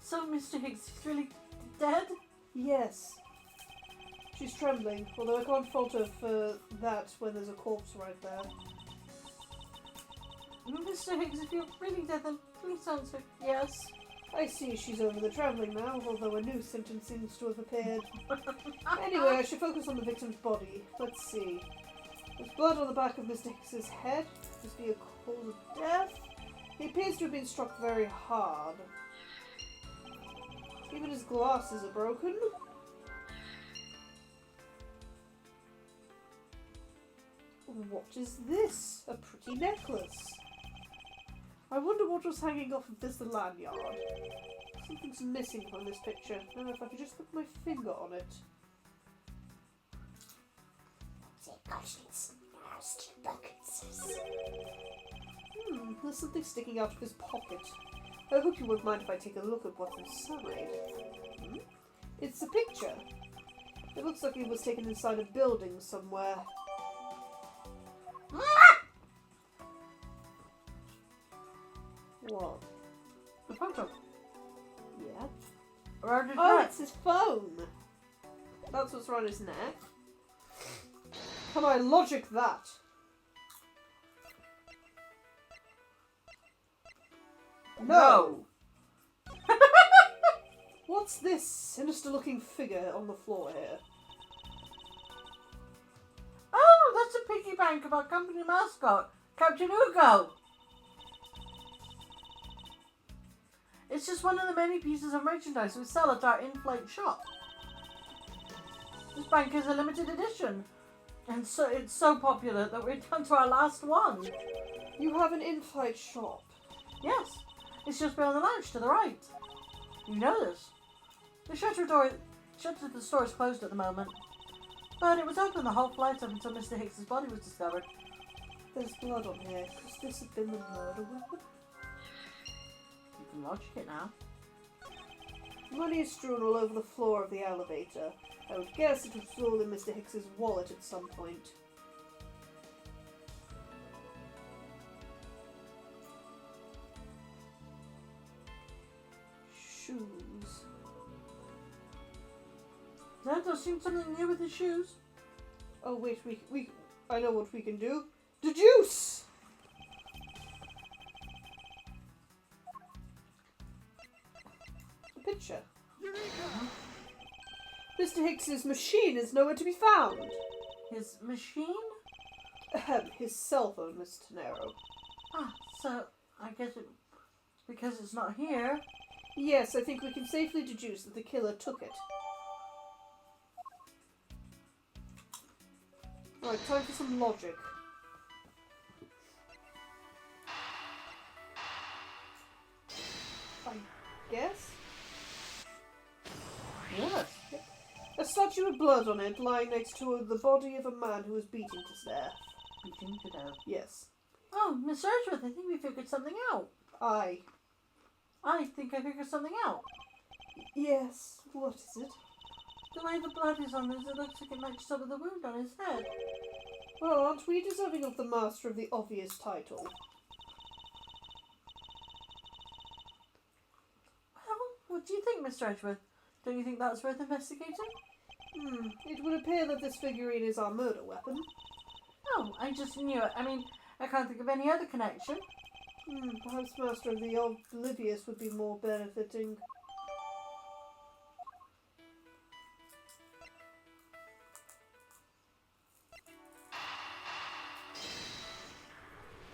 So, Mr. Higgs is really dead? Yes. She's trembling, although I can't fault her for that when there's a corpse right there. Mr. Higgs, if you're really dead, then please answer yes. I see she's over the trembling now, although a new symptom seems to have appeared. Anyway, I should focus on the victim's body. Let's see. There's blood on the back of Mr. Hicks's head. Must be a cause of death. He appears to have been struck very hard. Even his glasses are broken. What is this? A pretty necklace. I wonder what was hanging off of this lanyard. Something's missing from this picture. Now if I could just put my finger on it. There's something sticking out of his pocket. I hope you won't mind if I take a look at what's inside. It's a picture. It looks like it was taken inside a building somewhere. What? The photo. Yeah. Around his Oh, neck. it's his phone. That's what's around his neck. Can I logic that? No! What's this sinister-looking figure on the floor here? Oh, that's a piggy bank of our company mascot, Captain Ugo. It's just one of the many pieces of merchandise we sell at our in-flight shop. This bank is a limited edition, and so it's so popular that we're down to our last one. You have an in-flight shop. Yes, it's just beyond the lounge to the right. You know this. The shutter to the store is closed at the moment, but it was open the whole flight up until Mr. Hicks's body was discovered. There's blood on here. Could this have been the murder weapon? You can logic it now. Money is strewn all over the floor of the elevator. I would guess it was all in Mr. Hicks's wallet at some point. Shoes. No, there's seen something new with his shoes. Oh wait, I know what we can do. Deduce! A picture. Mr. Hicks's machine is nowhere to be found. His machine? His cell phone, Miss Tenero. Ah, so I guess it's because it's not here. Yes, I think we can safely deduce that the killer took it. Right, time for some logic. I guess? Yes. A statue with blood on it lying next to the body of a man who was beaten to death. Beating to death. Yes. Oh, Miss Edgeworth, I think we figured something out. I think I figured something out. Yes. What is it? The way the blood is on this, it looks like it matches up with the wound on his head. Well, aren't we deserving of the master of the obvious title? Well, what do you think, Mr. Edgeworth? Don't you think that's worth investigating? It would appear that this figurine is our murder weapon. Oh, I just knew it. I mean, I can't think of any other connection. Perhaps Master of the Oblivious would be more benefiting.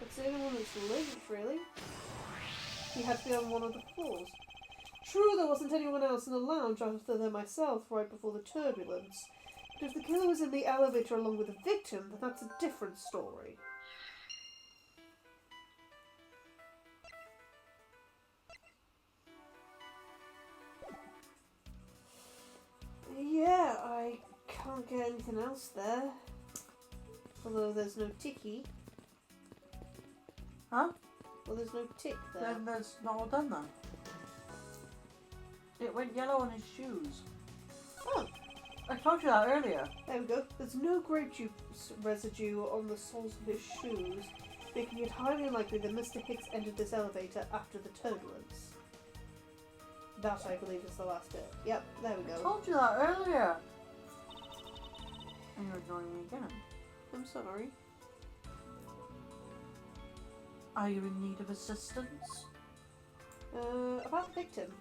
That's the only one that's linked, really. He had to be on one of the floors. True, there wasn't anyone else in the lounge other than myself right before the turbulence. But if the killer was in the elevator along with the victim, then that's a different story. Yeah, I can't get anything else there. Although there's no ticky. Huh? Well, there's no tick there. Then that's not all done then. It went yellow on his shoes. Oh, I told you that earlier. there we go. There's no grape juice residue on the soles of his shoes, making it highly unlikely that Mr. Hicks entered this elevator after the turbulence. That, I believe, is the last bit. Yep, there we I go. told you that earlier. And you're ignoring me again. I'm sorry. Are you in need of assistance? About the victim.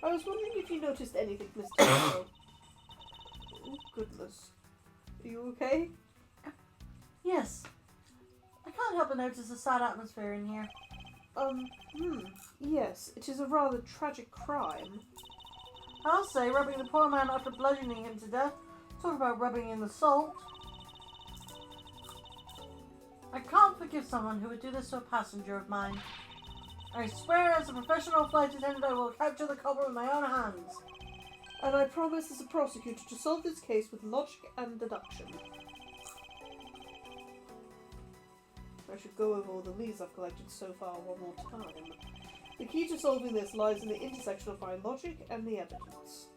I was wondering if you noticed anything, Mr. Hicks. Oh, goodness. Are you okay? Yes. I can't help but notice the sad atmosphere in here. Yes, it is a rather tragic crime. I'll say rubbing the poor man after bludgeoning him to death. Talk about rubbing in the salt. I can't forgive someone who would do this to a passenger of mine. I swear as a professional flight attendant I will capture the culprit with my own hands. And I promise as a prosecutor to solve this case with logic and deduction. I should go over all the leads I've collected so far one more time. The key to solving this lies in the intersection of my logic and the evidence.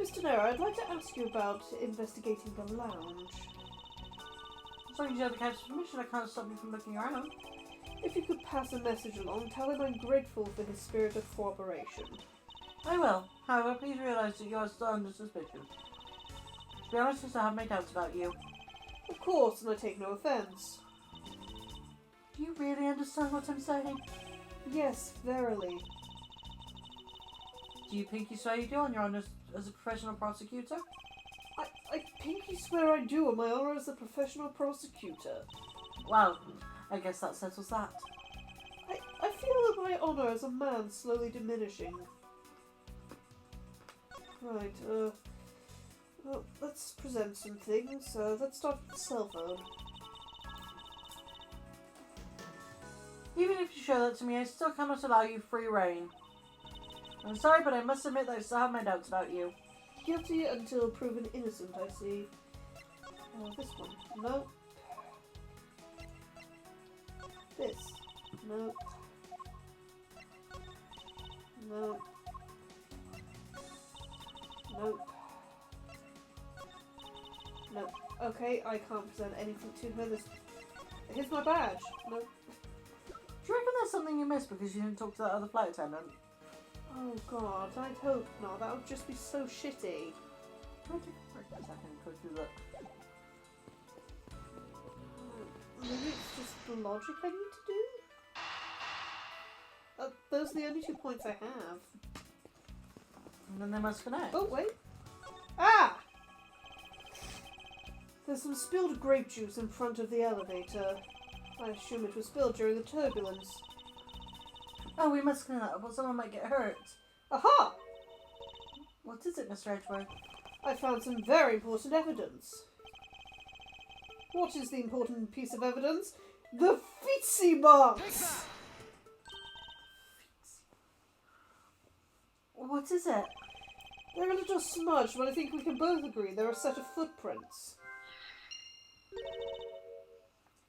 Mr. Nera, I'd like to ask you about investigating the lounge. As long as you have the captain's permission, I can't stop you from looking around. If you could pass a message along, tell him I'm grateful for his spirit of cooperation. I will. However, please realise that you are still under suspicion. To be honest, I still have my doubts about you. Of course, and I take no offence. Do you really understand what I'm saying? Yes, verily. Do you pinky swear you do on your honour as a professional prosecutor? I pinky swear I do on my honour as a professional prosecutor. Well, I guess that settles that. I feel that my honour as a man slowly diminishing. Right, well, let's present some things. Let's start with the cell phone. Even if you show that to me, I still cannot allow you free reign. I'm sorry, but I must admit that I still have my doubts about you. Guilty until proven innocent, I see. This one. Nope. This. Nope. Nope. Nope. Nope. Okay, I can't present anything to her. Here's my badge. Nope. Do you reckon there's something you missed because you didn't talk to that other flight attendant? Oh god, I'd hope not. That would just be so shitty. Can I take a break for a second and quickly look? Maybe it's just the logic I need to do? Those are the only 2 points I have. And then they must connect. Oh, wait. Ah! There's some spilled grape juice in front of the elevator. I assume it was spilled during the turbulence. Oh, we must clean that up or someone might get hurt. Aha! What is it, Mr. Edgeworth? I found some very important evidence. What is the important piece of evidence? The Fitzy marks! What is it? They're a little smudged, but I think we can both agree they're a set of footprints.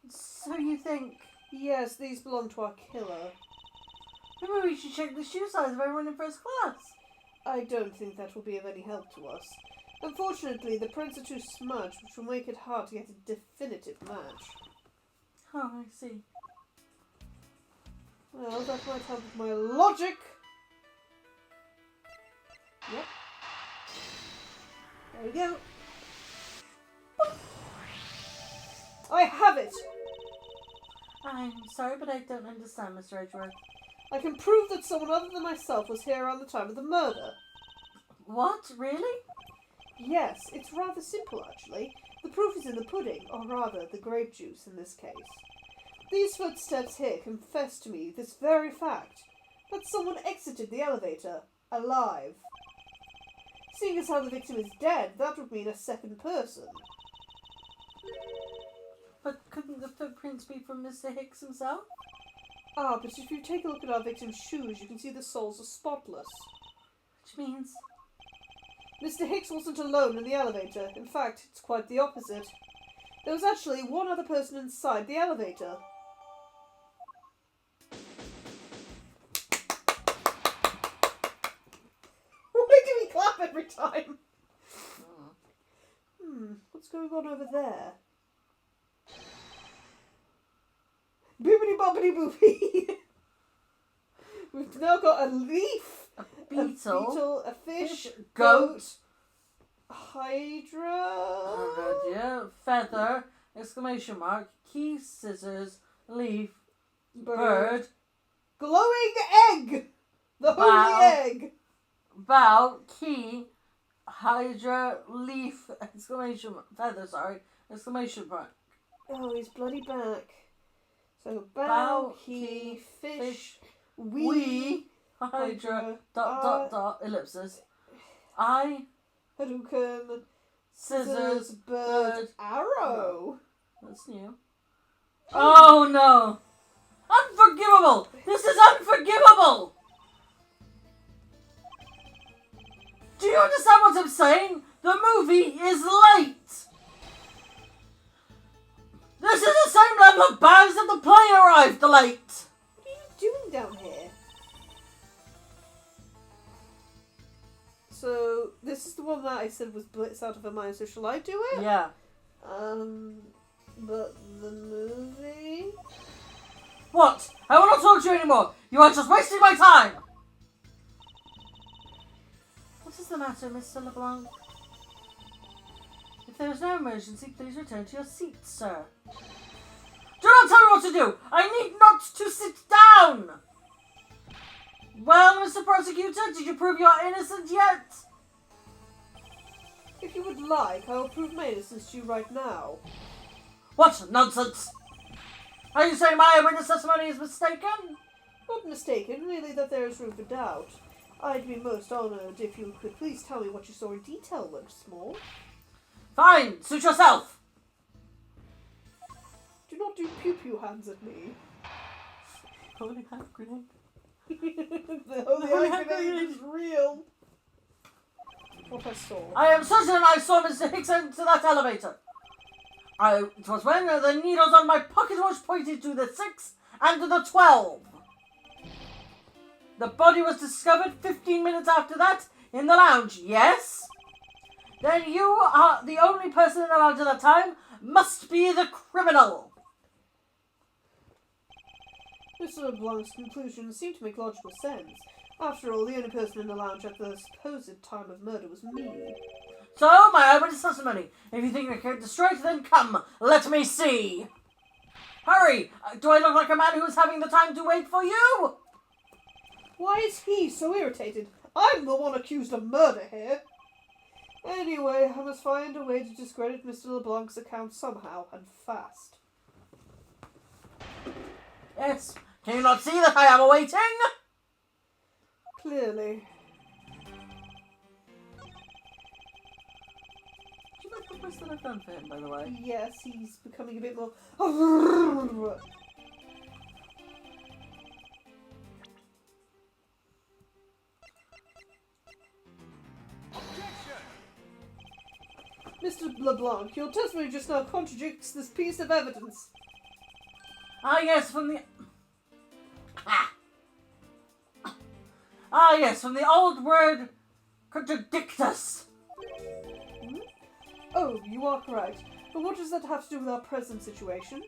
So you think... Yes, these belong to our killer. Maybe we should check the shoe size of everyone in first class. I don't think that will be of any help to us. Unfortunately, the prints are too smudged, which will make it hard to get a definitive match. Oh, I see. Well, that might help with my logic. Yep. There we go. I have it! I'm sorry, but I don't understand, Mr. Edgeworth. I can prove that someone other than myself was here around the time of the murder. What? Really? Yes, it's rather simple actually. The proof is in the pudding, or rather, the grape juice in this case. These footsteps here confess to me this very fact. that someone exited the elevator, alive. Seeing as how the victim is dead, that would mean a second person. But couldn't the footprints be from Mr. Hicks himself? Ah, but if you take a look at our victim's shoes, you can see the soles are spotless. Which means... Mr. Hicks wasn't alone in the elevator. In fact, it's quite the opposite. There was actually one other person inside the elevator. Why do we clap every time? What's going on over there? Boopity boppity boopy. We've now got a leaf, Beetle, a fish, goat, hydra. oh god, yeah, feather, exclamation mark, key, scissors, leaf, bird, glowing egg, the holy Wow. egg. bow, key, hydra, leaf, exclamation mark, feather, sorry, exclamation mark. Oh, he's bloody back. So bow, Bow, key, key, fish, We, hydra, dot, ellipsis. I, Hadouken, scissors, bird, bird, arrow. that's new. Oh no! Unforgivable! This is unforgivable! Do you understand what I'm saying? The movie is late! This is the same level of bad as if the plane arrived late! What are you doing down here? So, this is the one that I said was blitz out of her mind, so shall I do it? Yeah. But the movie? What? I will not talk to you anymore! You are just wasting my time! What is the matter, Mr. LeBlanc? If there is no emergency, please return to your seat, sir. Do not tell me what to do! I need not to sit down! Well, Mr. Prosecutor, did you prove you are innocent yet? If you would like, I will prove my innocence to you right now. What nonsense! Are you saying my eyewitness testimony is mistaken? Not mistaken, merely that there is room for doubt. I'd be most honoured if you could please tell me what you saw in detail once more. Fine, suit yourself! Do not do pew-pew hands at me. Holy hand grenade. The holy hand grenade is real. What I saw. I am certain I saw Mr. Hicks into that elevator. It was when the needles on my pocket watch pointed to the 6 and to the 12. The body was discovered 15 minutes after that in the lounge, yes? Then you are the only person in the lounge at that time, must be the criminal. Mr. LeBlanc's conclusions seem to make logical sense. After all, the only person in the lounge at the supposed time of murder was me. So, my eyewitness testimony. If you think your character's straight, then come, let me see. Hurry! Do I look like a man who is having the time to wait for you? Why is he so irritated? I'm the one accused of murder here. Anyway, I must find a way to discredit Mr. LeBlanc's account somehow, and fast. Yes. Can you not see that I am awaiting? Clearly. Do you like the voice that I've done for him, by the way? Yes, he's becoming a bit more... Mr. LeBlanc, your testimony just now contradicts this piece of evidence. Ah, yes, from the... Ah, yes, from the old word contradictus. Oh, you are correct. But what does that have to do with our present situation?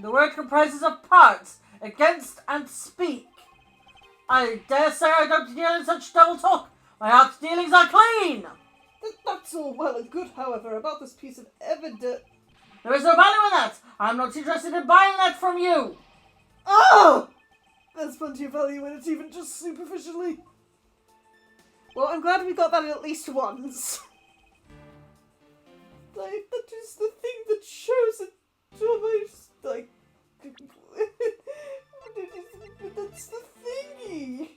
The word comprises of parts, against and speak. I dare say I don't deal in such double talk. My heart's dealings are clean. That's all well and good, however, about this piece of evidence. There is no value in that. I'm not interested in buying that from you. Oh! There's plenty of value in it, even just superficially. Well, I'm glad we got that at least once. Like, that is the thing that shows it almost, like... But that's the thingy!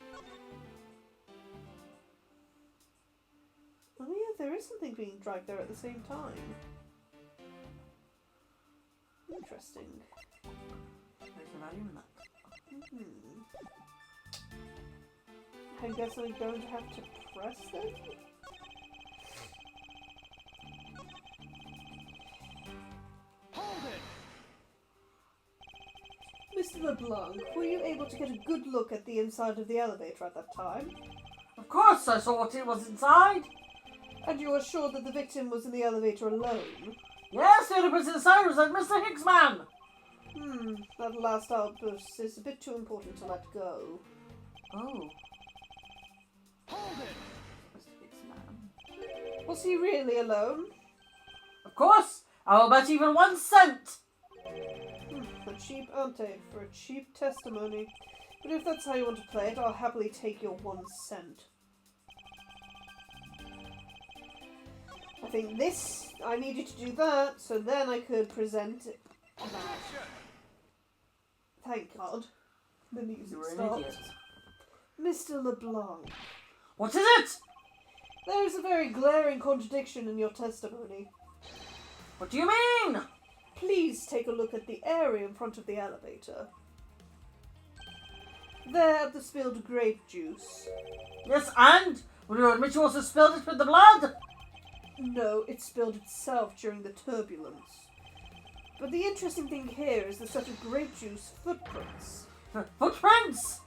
Oh yeah, there is something being dragged there at the same time. Interesting. There's the value in that. I guess I'm going to have to press it? Hold it! Mr. LeBlanc, were you able to get a good look at the inside of the elevator at that time? Of course I saw what it was inside. And you are sure that the victim was in the elevator alone? Yes, the only person inside was that Mr. Hicksman. That last outburst is a bit too important to let go. Oh, Hold it! Mr. Hicksman. Was he really alone? Of course, I will bet even 1 cent. A cheap ante for a cheap testimony. But if that's how you want to play it, I'll happily take your 1 cent. I think I need you to do that, so then I could present that. Thank God. The music You were an stopped. idiot. Mr. LeBlanc, What is it? there is a very glaring contradiction in your testimony. What do you mean? Please take a look at the area in front of the elevator. There, the spilled grape juice. Yes, and? Will you admit you also spilled it with the blood? No, it spilled itself during the turbulence. But the interesting thing here is the set of grape juice footprints. Footprints?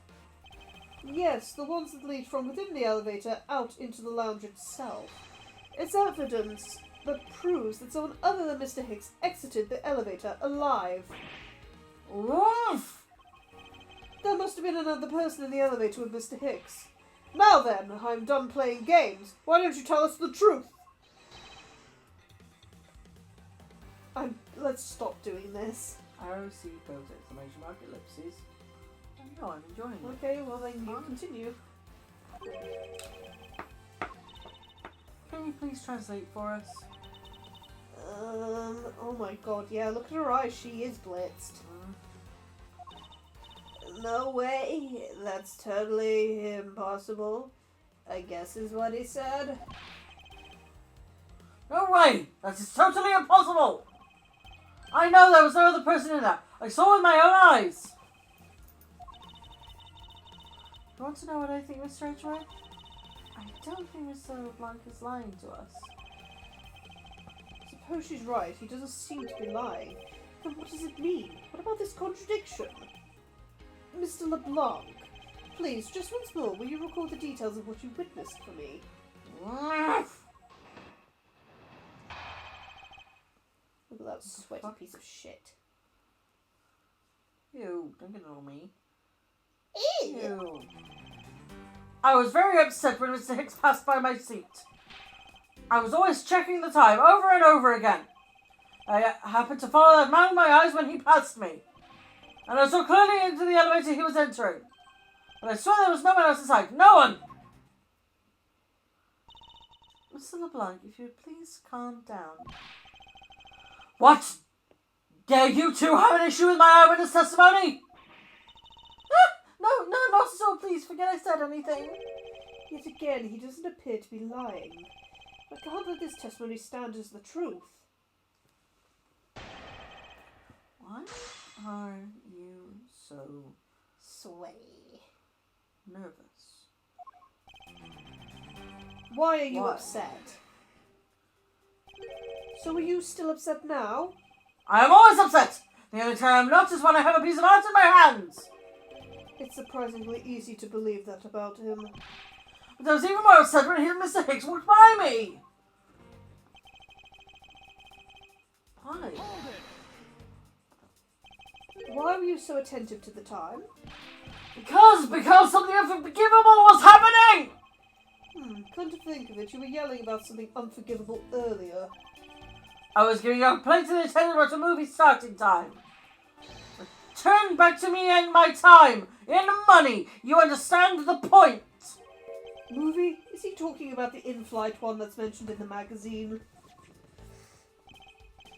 Yes, the ones that lead from within the elevator out into the lounge itself. It's evidence that proves that someone other than Mr. Hicks exited the elevator alive. Oof! There must have been another person in the elevator with Mr. Hicks. Now then, I'm done playing games. Why don't you tell us the truth? Let's stop doing this. ROC goes exclamation mark ellipses. I know, I'm enjoying it. Okay, well then you continue. Can you please translate for us? Oh my god, yeah, look at her eyes, she is blitzed. No way, that's totally impossible, I guess is what he said. No way! That is totally impossible! I know there was no other person in there. I saw with my own eyes. You want to know what I think, Mr. Edgeworth? I don't think Mr. LeBlanc is lying to us. Suppose she's right, he doesn't seem to be lying. Then what does it mean? What about this contradiction? Mr. LeBlanc, please, just once more, will you recall the details of what you witnessed for me? Look at that sweaty piece of shit. Ew, don't get it on me. Ew! Ew. I was very upset when Mr. Hicks passed by my seat. I was always checking the time over and over again. I happened to follow that man with my eyes when he passed me. And I saw clearly into the elevator he was entering. But I swear there was no one else inside. No one! Mr. LeBlanc, if you would please calm down. What? Dare you two have an issue with my eyewitness testimony? No, not so. Please forget I said anything. Yet again, he doesn't appear to be lying. I can't let this testimony stand as the truth. Why are you so Sweaty. nervous? Why are you Why? upset? So are you still upset now? I am always upset. The only time I'm not is when I have a piece of art in my hands. It's surprisingly easy to believe that about him. But I was even more upset when he and Mr. Hicks walked by me. Why? Hold it! Why were you so attentive to the time? Because something unforgivable was happening. Come to think of it, you were yelling about something unforgivable earlier. I was giving a complaint to the attendant about the movie starting time. Return back to me and my time in money. You understand the point? Movie? Is he talking about the in-flight one that's mentioned in the magazine?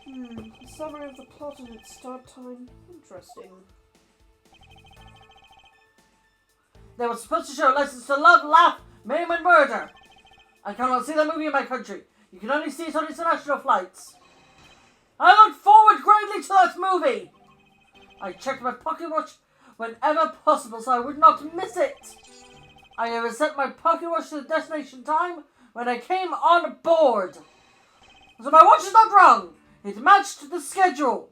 A summary of the plot and its start time. Interesting. They were supposed to show License to Love, Laugh, Maim and Murder. I cannot see that movie in my country. You can only see it on international flights. I look forward greatly to that movie. I checked my pocket watch whenever possible so I would not miss it. I even set my pocket watch to the destination time when I came on board. So my watch is not wrong. It matched the schedule.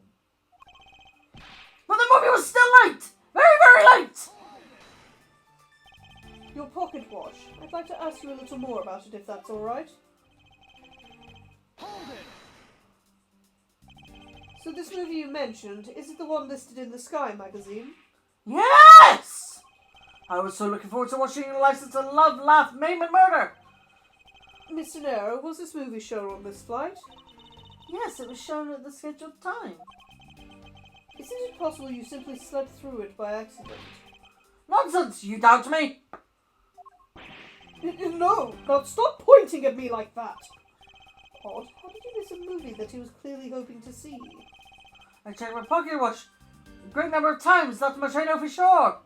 But the movie was still late. Very, very late. Your pocket watch. I'd like to ask you a little more about it if that's alright. Hold it! So this movie you mentioned, is it the one listed in the Sky magazine? Yes! I was so looking forward to watching License to Love, Laugh, Maim and Murder. Mr. Nero, was this movie shown on this flight? Yes, it was shown at the scheduled time. Isn't it possible you simply slept through it by accident? Nonsense! You doubt me? No! Now stop pointing at me like that! Odd. How did you miss a movie that he was clearly hoping to see? I checked my pocket watch a great number of times. Not much I know for sure.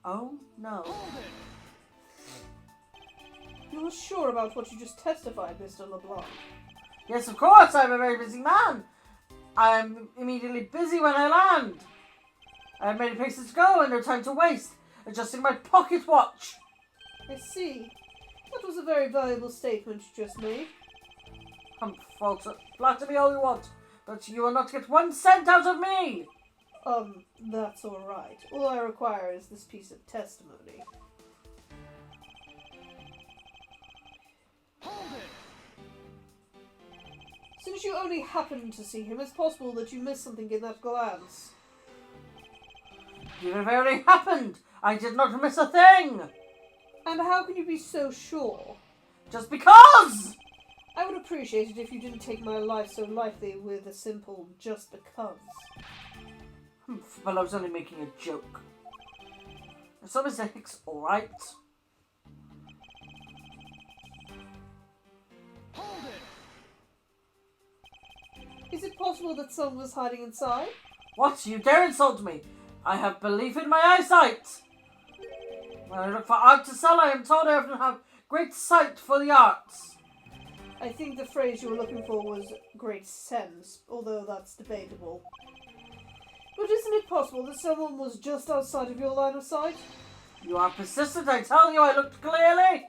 Oh, no. Hold it! You were sure about what you just testified, Mr. LeBlanc? Yes, of course. I'm a very busy man. I'm immediately busy when I land. I have many places to go and no time to waste adjusting my pocket watch. I see. That was a very valuable statement you just made. Flatter me all you want, but you will not get 1 cent out of me. That's alright. All I require is this piece of testimony. Hold it! Since you only happened to see him, it's possible that you missed something in that glance. It very happened. I did not miss a thing. And how can you be so sure? Just because! I would appreciate it if you didn't take my life so lightly with a simple just because. Well, I was only making a joke. Some mistakes, alright. Hold it! Is it possible that someone was hiding inside? What? You dare insult me? I have belief in my eyesight. When I look for art to sell, I am told I often have great sight for the arts. I think the phrase you were looking for was great sense, although that's debatable. But isn't it possible that someone was just outside of your line of sight? You are persistent, I tell you, I looked clearly.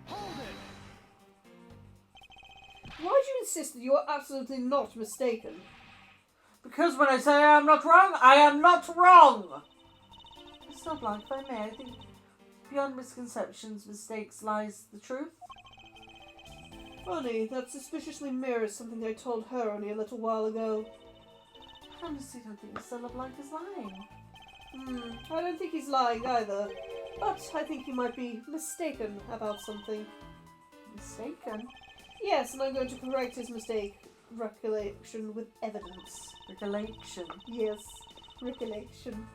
Hold it! Why do you insist that you are absolutely not mistaken? Because when I say I am not wrong, I am not wrong. It's not like if I may, I think beyond misconceptions, mistakes lies the truth. Funny, that suspiciously mirrors something I told her only a little while ago. I honestly don't think Mr. LeBlanc is lying. I don't think he's lying either, but I think he might be mistaken about something. Mistaken? Yes, and I'm going to correct his mistake. Recollection with evidence. Recollection. Yes, recollection.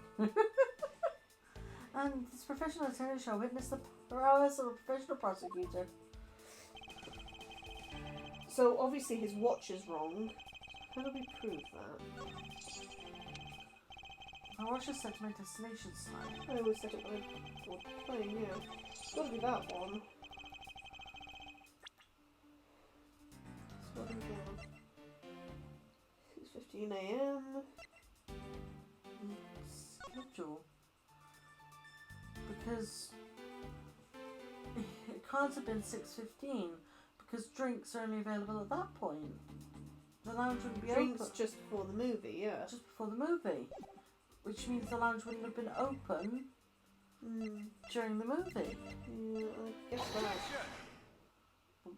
And this professional attorney shall witness the prowess of a professional prosecutor. So obviously his watch is wrong. How do we prove that? My watch is set to my destination sign. I always set it by plane, yeah. It's gotta be that one. So what do we got? 6:15 AM. Schedule. Because it can't have been 6:15 because drinks are only available at that point. The lounge wouldn't be Drinks open just before the movie, yeah. just before the movie, which means the lounge wouldn't have been open during the movie. Yeah, I guess that.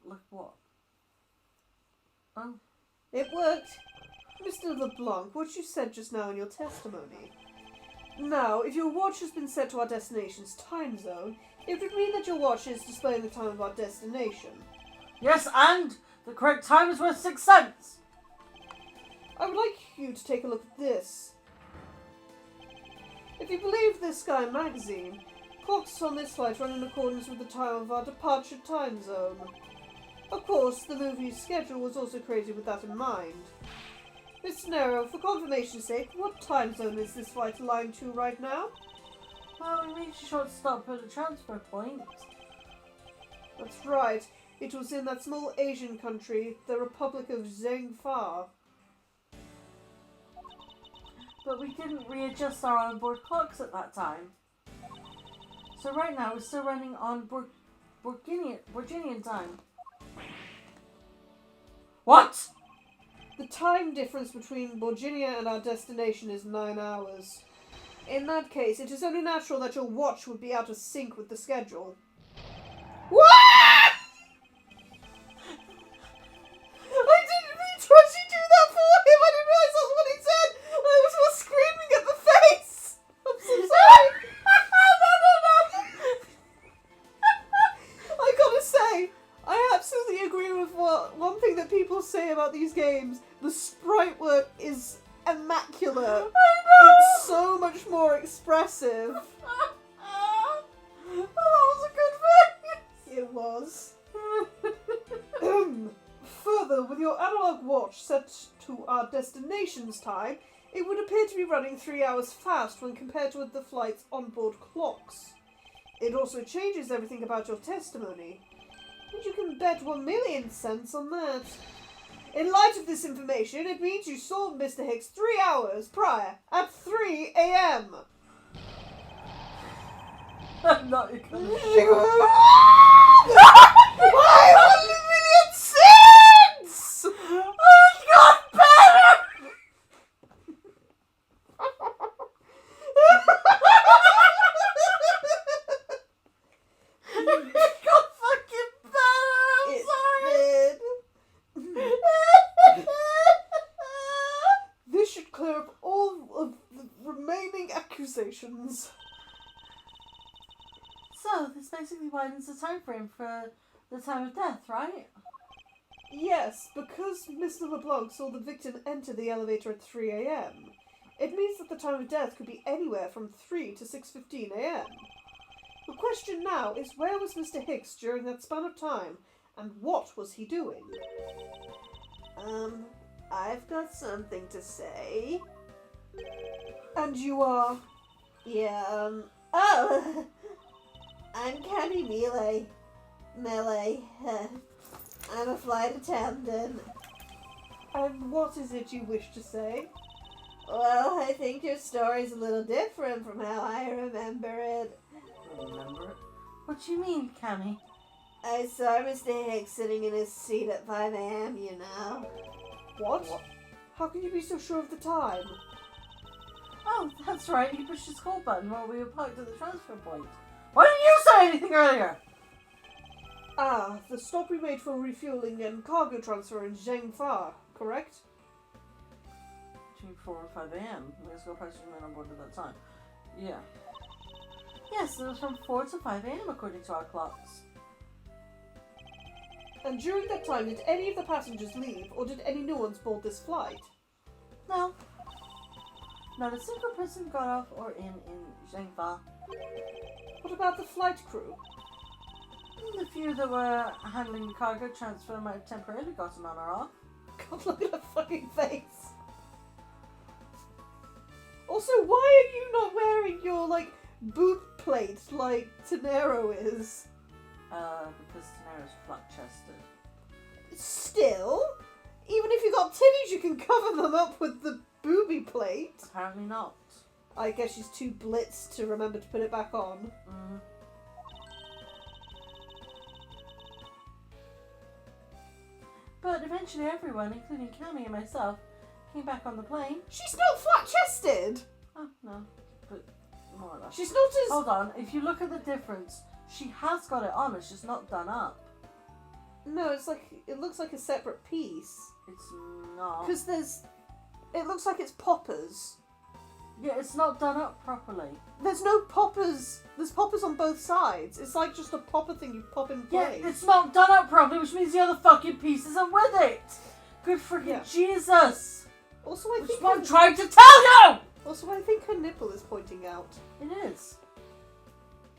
Like what? Oh, It worked! Mr. LeBlanc, what you said just now in your testimony. Now, if your watch has been set to our destination's time zone, it would mean that your watch is displaying the time of our destination. yes, and the correct time is worth 6 cents. I would like you to take a look at this. If you believe this Sky magazine, clocks on this flight run in accordance with the time of our departure time zone. Of course, the movie's schedule was also created with that in mind. Miss Nero, for confirmation's sake, what time zone is this flight aligned to right now? Well, we reached a short stop at a transfer point. That's right. It was in that small Asian country, the Republic of Zhengfa. But we didn't readjust our onboard clocks at that time. So right now we're still running on Borginian time. What? The time difference between Borginia and our destination is 9 hours. In that case, it is only natural that your watch would be out of sync with the schedule. What? I didn't mean to actually do that for him. I didn't realize that's what he said. I was just screaming at the face. I'm so sorry. I gotta say, I absolutely agree with one thing that people say about these games. The sprite work is immaculate. I know! It's so much more expressive. Oh, that was a good face! It was. Further, with your analog watch set to our destination's time, it would appear to be running 3 hours fast when compared with the flight's onboard clocks. It also changes everything about your testimony. And you can bet 1,000,000 cents on that. In light of this information, it means you saw Mr. Hicks 3 hours prior, at 3 a.m. I'm not gonna... Why 1,000,000 cents? It got better! It got fucking better! I'm sorry! This should clear up all of the remaining accusations. So, this basically widens the time frame for the time of death, right? Yes, because Mr. LeBlanc saw the victim enter the elevator at 3 a.m. It means that the time of death could be anywhere from 3 to 6:15 a.m. The question now is, where was Mr. Hicks during that span of time, and what was he doing? I've got something to say. And you are? Yeah, I'm Candy Melee. I'm a flight attendant. And what is it you wish to say? Well, I think your story's a little different from how I remember it. Remember it? What do you mean, Cammy? I saw Mr. Hicks sitting in his seat at 5 a.m., you know. What? How can you be so sure of the time? Oh, that's right. He pushed his call button while we were parked at the transfer point. Why didn't you say anything earlier? Ah, the stop we made for refueling and cargo transfer in Zhengfa, correct? Between 4 and 5 a.m. Let's go practice men on board at that time. Yeah. Yes, it was from 4 to 5 a.m. according to our clocks. And during that time, did any of the passengers leave, or did any new ones board this flight? No. Not a single person got off or in Zhengfa. What about the flight crew? The few that were handling the cargo transfer might have temporarily gotten on or off. God, look at her fucking face. Also, why are you not wearing your, boob plate like Tenero is? Because Tenero's flat-chested. Still, even if you got titties, you can cover them up with the booby plate. Apparently not. I guess she's too blitzed to remember to put it back on. Mm. But eventually everyone, including Cammy and myself, came back on the plane. She's not flat-chested! Oh, no. But more or less. She's not as... Hold on, if you look at the difference, she has got it on, it's just not done up. No, it looks like a separate piece. It's not. Because it looks like it's poppers. Yeah, it's not done up properly. There's no poppers. There's poppers on both sides. It's like just a popper thing you pop in Yeah, place. it's not done up properly, which means the other fucking pieces are with it. Good freaking Jesus. Also, I Which think one I'm trying to tell you? Also, I think her nipple is pointing out. It is.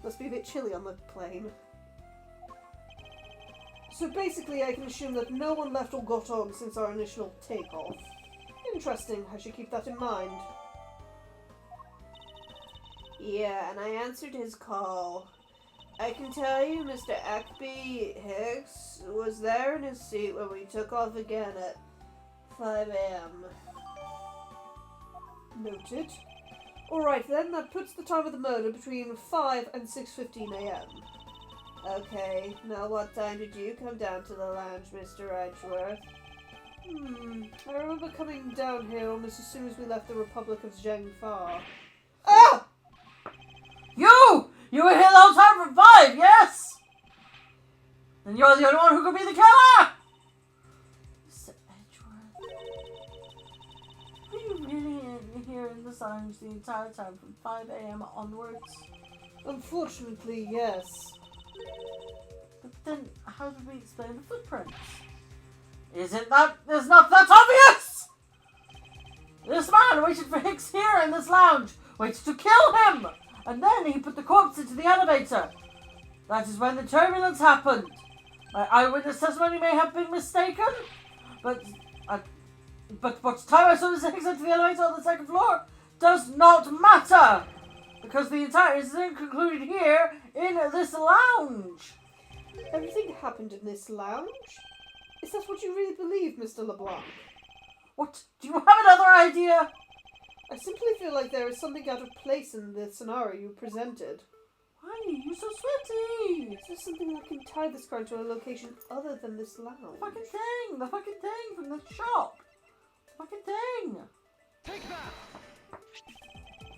Must be a bit chilly on the plane. So basically, I can assume that no one left or got on since our initial takeoff. Interesting. I should keep that in mind. Yeah, and I answered his call. I can tell you Mr. Ackby Hicks was there in his seat when we took off again at 5 a.m. Noted. Alright then, that puts the time of the murder between 5 and 6:15 a.m. Okay, now what time did you come down to the lounge, Mr. Edgeworth? I remember coming down here almost as soon as we left the Republic of Zhengfa. Ah! You! You were here the whole time from 5, yes? And you're the only one who could be the killer! Mr. Edgeworth. Were you really here in the lounge the entire time from 5 a.m. onwards? Unfortunately, yes. But then, how did we explain the footprints? Is not that obvious? This man waited for Hicks here in this lounge, waited to kill him, and then he put the corpse into the elevator. That is when the turbulence happened. My eyewitness testimony may have been mistaken, but what time I saw Mr. Hicks enter the elevator on the second floor does not matter, because the entire incident concluded here in this lounge. Everything happened in this lounge? Is that what you really believe, Mr. LeBlanc? What? Do you have another idea? I simply feel like there is something out of place in the scenario you presented. Why are you so sweaty? Is there something that can tie this crime to a location other than this lounge? The fucking thing from the shop. The fucking thing. Take that!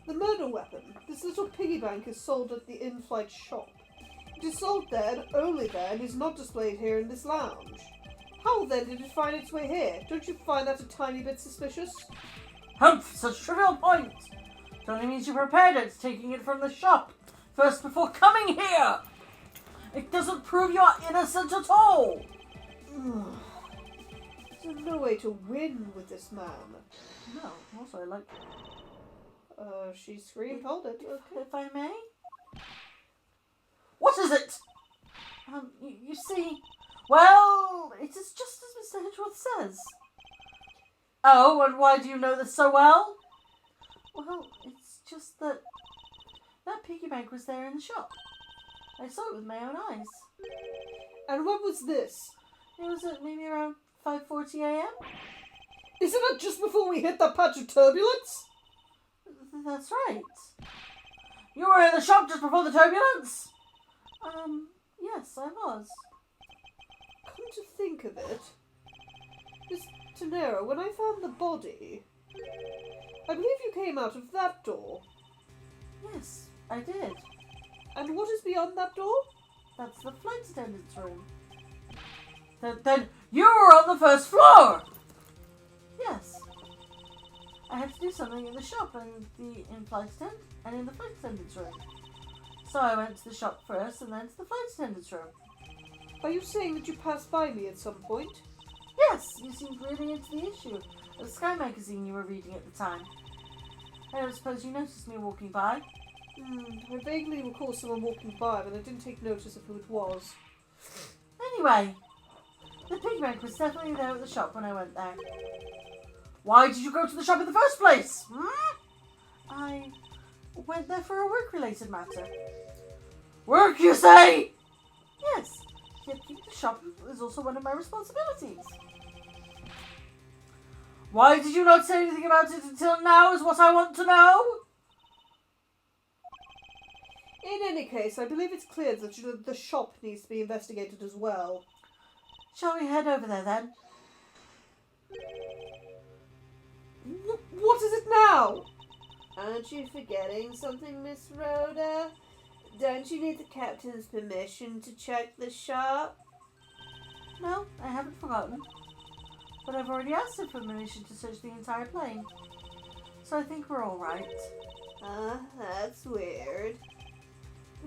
The murder weapon. This little piggy bank is sold at the in-flight shop. It is sold there and only there and is not displayed here in this lounge. How then did it find its way here? Don't you find that a tiny bit suspicious? Humph! Such trivial point. It only means you prepared it, taking it from the shop first before coming here. It doesn't prove you're innocent at all. There's no way to win with this man. No. Also, like, She screamed, hold it. Okay. if I may. What is it? You see, well, it is just as Mr. Edgeworth says. Oh, and why do you know this so well? Well, it's just that piggy bank was there in the shop. I saw it with my own eyes. And when was this? It was at maybe around 5:40 a.m. Isn't it just before we hit that patch of turbulence? That's right. You were in the shop just before the turbulence? Yes, I was. Come to think of it, Miss Tenero, when I found the body, I believe you came out of that door. Yes, I did. And what is beyond that door? That's the flight attendant's room. Then you were on the first floor! Yes. I had to do something in the shop and in the flight attendant's room. So I went to the shop first and then to the flight attendant's room. Are you saying that you passed by me at some point? Yes, you seemed really into the issue of the Sky magazine you were reading at the time. I don't suppose you noticed me walking by? I vaguely recall someone walking by, but I didn't take notice of who it was. Anyway, the pig bank was definitely there at the shop when I went there. Why did you go to the shop in the first place? I went there for a work-related matter. Work, you say? Yes, yet keeping the shop is also one of my responsibilities. Why did you not say anything about it until now is what I want to know? In any case, I believe it's clear that the shop needs to be investigated as well. Shall we head over there then? What is it now? Aren't you forgetting something, Miss Rhoda? Don't you need the captain's permission to check the shop? No, I haven't forgotten. But I've already asked him for permission to search the entire plane. So I think we're all right. That's weird.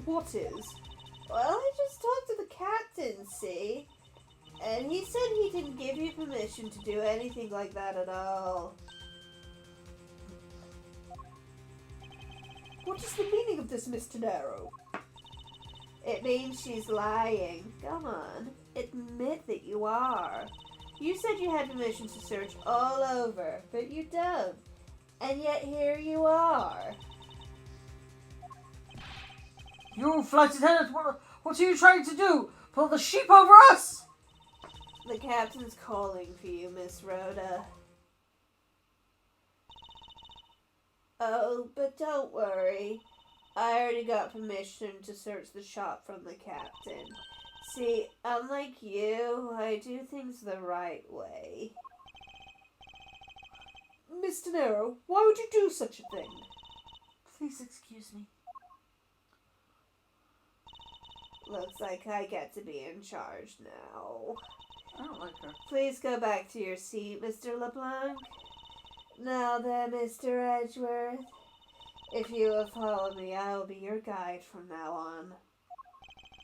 What is? Well, I just talked to the captain, see? And he said he didn't give you permission to do anything like that at all. What is the meaning of this, Miss Tenero? It means she's lying. Come on, admit that you are. You said you had permission to search all over, but you don't. And yet here you are. You flight attendant, what are you trying to do? Pull the sheep over us? The captain's calling for you, Miss Rhoda. Oh, but don't worry. I already got permission to search the shop from the captain. See, unlike you, I do things the right way. Miss De Niro, why would you do such a thing? Please excuse me. Looks like I get to be in charge now. I don't like her. Please go back to your seat, Mr. LeBlanc. Now then, Mr. Edgeworth. If you will follow me, I will be your guide from now on.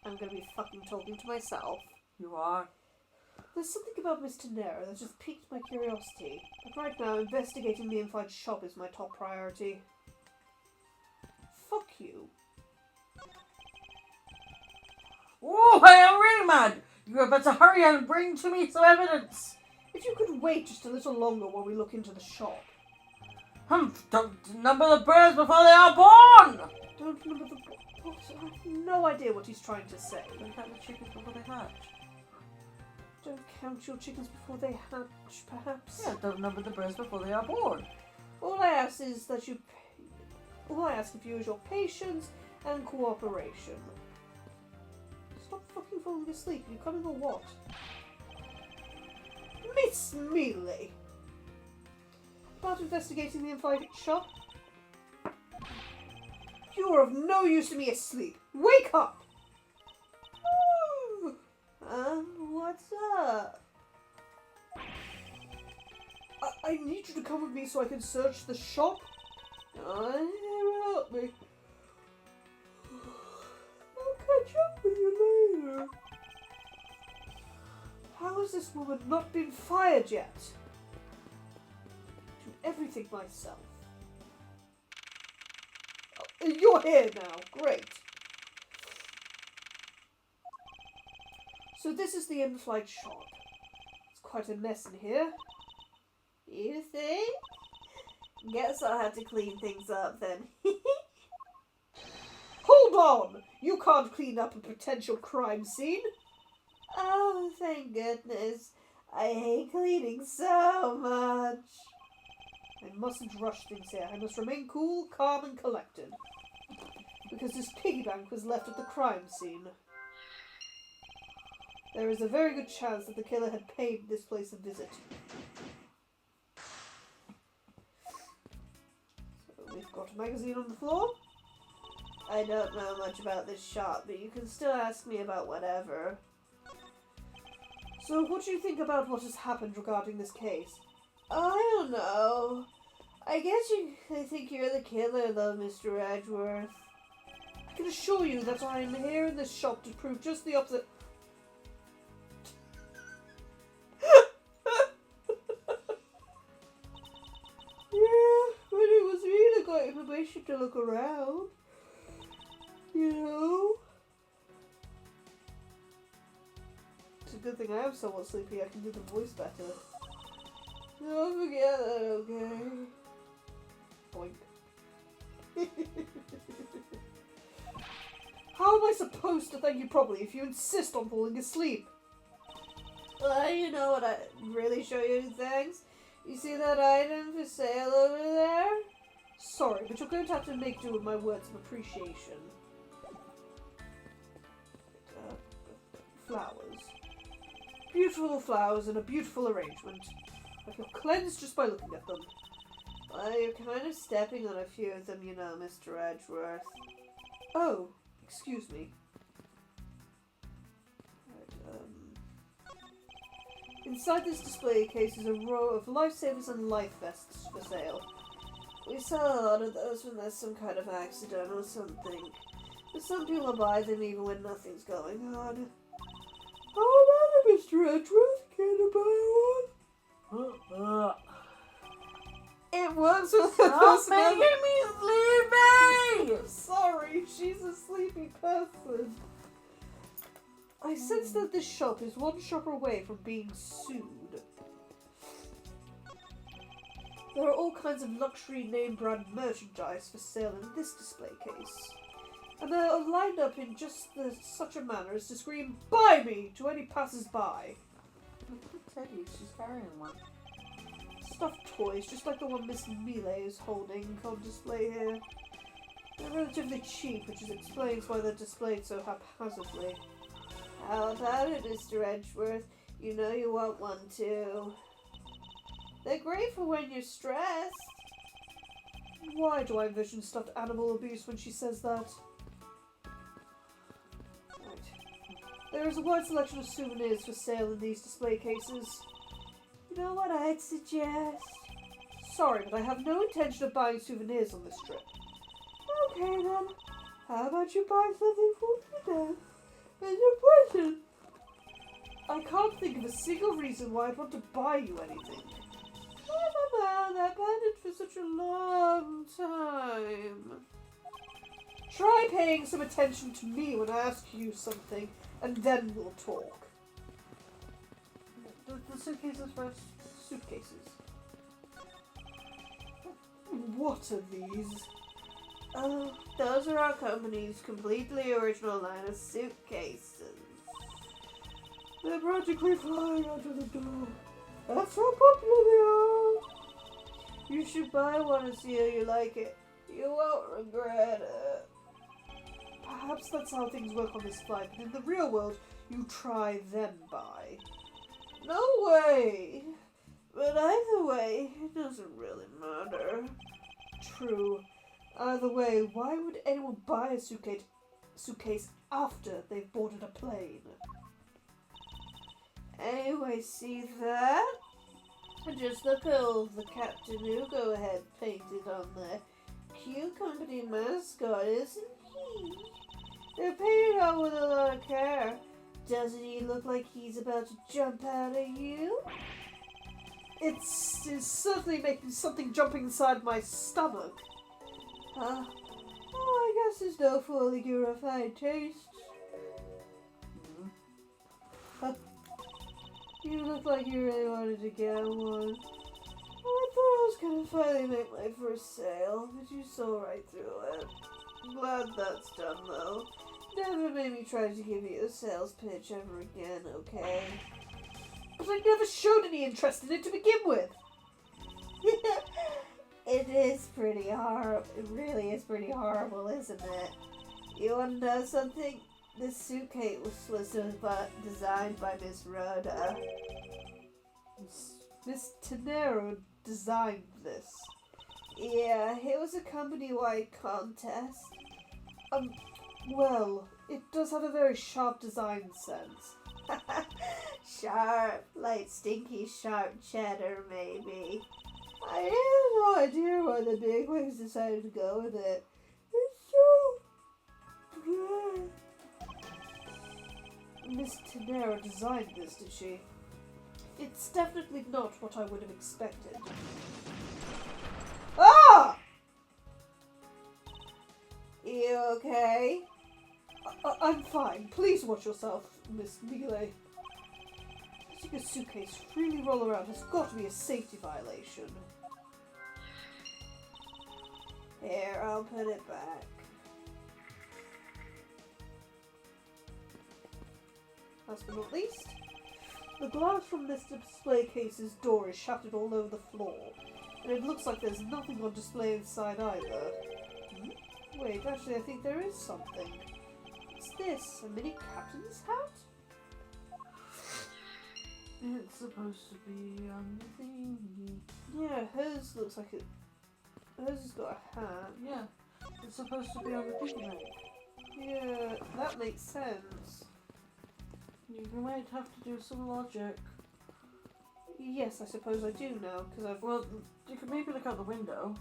I'm gonna be fucking talking to myself. You are. There's something about Miss De Niro that just piqued my curiosity. But right now, investigating the in-flight shop is my top priority. Fuck you. Oh, I am really mad! You had better hurry and bring to me some evidence. If you could wait just a little longer while we look into the shop. Don't number the birds before they are born! Don't remember the... What? I have no idea what he's trying to say. Don't count the chickens before they hatch. Don't count your chickens before they hatch, perhaps? Yeah, don't number the birds before they are born. All I ask is that you... All I ask of you is your patience and cooperation. Stop fucking falling asleep. Are you coming or what? Miss Mealy! About investigating the in-flight shop? You are of no use to me asleep. Wake up! What's up? I need you to come with me so I can search the shop. Help me. I'll catch up with you later. How has this woman not been fired yet? Do everything myself. Oh, you're here now. Great. So this is the in-flight shop. It's quite a mess in here. You think? Guess I'll have to clean things up then. Hold on! You can't clean up a potential crime scene. Oh, thank goodness. I hate cleaning so much. I mustn't rush things here. I must remain cool, calm and collected. Because this piggy bank was left at the crime scene. There is a very good chance that the killer had paid this place a visit. So we've got a magazine on the floor. I don't know much about this shop, but you can still ask me about whatever. So what do you think about what has happened regarding this case? I don't know. I guess I think you're the killer though, Mr. Edgeworth. I can assure you that I am here in this shop to prove just the opposite. Yeah, but it was me that got information to look around. You know? It's a good thing I am somewhat sleepy. I can do the voice better. Don't forget that, okay? Boink. How am I supposed to thank you properly if you insist on falling asleep? Well, you know what I really show you thanks? You see that item for sale over there? Sorry, but you're going to have to make do with my words of appreciation. Flowers. Beautiful flowers in a beautiful arrangement. I feel cleansed just by looking at them. Well, you're kind of stepping on a few of them, you know, Mr. Edgeworth. Oh, excuse me. Inside this display case is a row of lifesavers and life vests for sale. We sell a lot of those when there's some kind of accident or something. But some people buy them even when nothing's going on. How about it, Mr. Edgeworth? Can I buy one? It works with Stop making me sleepy! Sorry, she's a sleepy person. I sense that this shop is one shopper away from being sued. There are all kinds of luxury name brand merchandise for sale in this display case. And they are lined up in just such a manner as to scream, "Buy me!" to any passers-by. Look at Teddy, she's carrying one. Stuffed toys, just like the one Miss Mealy is holding on display here. They're relatively cheap, which explains why they're displayed so haphazardly. How about it, Mr. Edgeworth? You know you want one too. They're great for when you're stressed. Why do I envision stuffed animal abuse when she says that? Right. There is a wide selection of souvenirs for sale in these display cases. You know what I'd suggest? Sorry, but I have no intention of buying souvenirs on this trip. Okay then. How about you buy something for me then? As a present? I can't think of a single reason why I'd want to buy you anything. I've had that pendant for such a long time. Try paying some attention to me when I ask you something, and then we'll talk. The suitcases first. Suitcases. What are these? Oh, those are our company's completely original line of suitcases. They're practically flying out of the door. That's how popular they are. You should buy one and see how you like it. You won't regret it. Perhaps that's how things work on this flight, but in the real world, you try then buy. No way! But either way, it doesn't really matter. True. Either way, why would anyone buy a suitcase after they've boarded a plane? Anyway, see that? Just look at all the Captain Hugo had painted on the Q Company mascot, isn't he? They're painted on with a lot of care. Doesn't he look like he's about to jump out at you? It's certainly making something jumping inside my stomach. Huh? Oh, I guess there's no fooling your refined tastes. Huh? You look like you really wanted to get one. I thought I was gonna finally make my first sale, but you saw right through it. Glad that's done though. Never made me try to give you a sales pitch ever again, okay? But I never showed any interest in it to begin with. It is pretty horrible. It really is pretty horrible, isn't it? You want to know something? This suitcase was designed by Miss Rhoda. Miss Tenero designed this. Yeah, it was a company-wide contest. Well, it does have a very sharp design sense. Sharp, like stinky sharp cheddar, maybe. I have no idea why the bigwigs decided to go with it. It's so good. Miss Tenero designed this, did she? It's definitely not what I would have expected. Ah! You okay? I'm fine. Please watch yourself, Miss Mealy. Letting a suitcase freely roll around has got to be a safety violation. Here, I'll put it back. Last but not least, the glass from this display case's door is shattered all over the floor, and it looks like there's nothing on display inside either. Wait, actually I think there is something. What's this? A mini captain's hat? It's supposed to be on the thingy. Yeah, hers looks like it. Hers has got a hat. Yeah, it's supposed to be on the piggy bank. Yeah, that makes sense. You might have to do some logic. Yes, I suppose I do now, because I've... Well, you could maybe look out the window.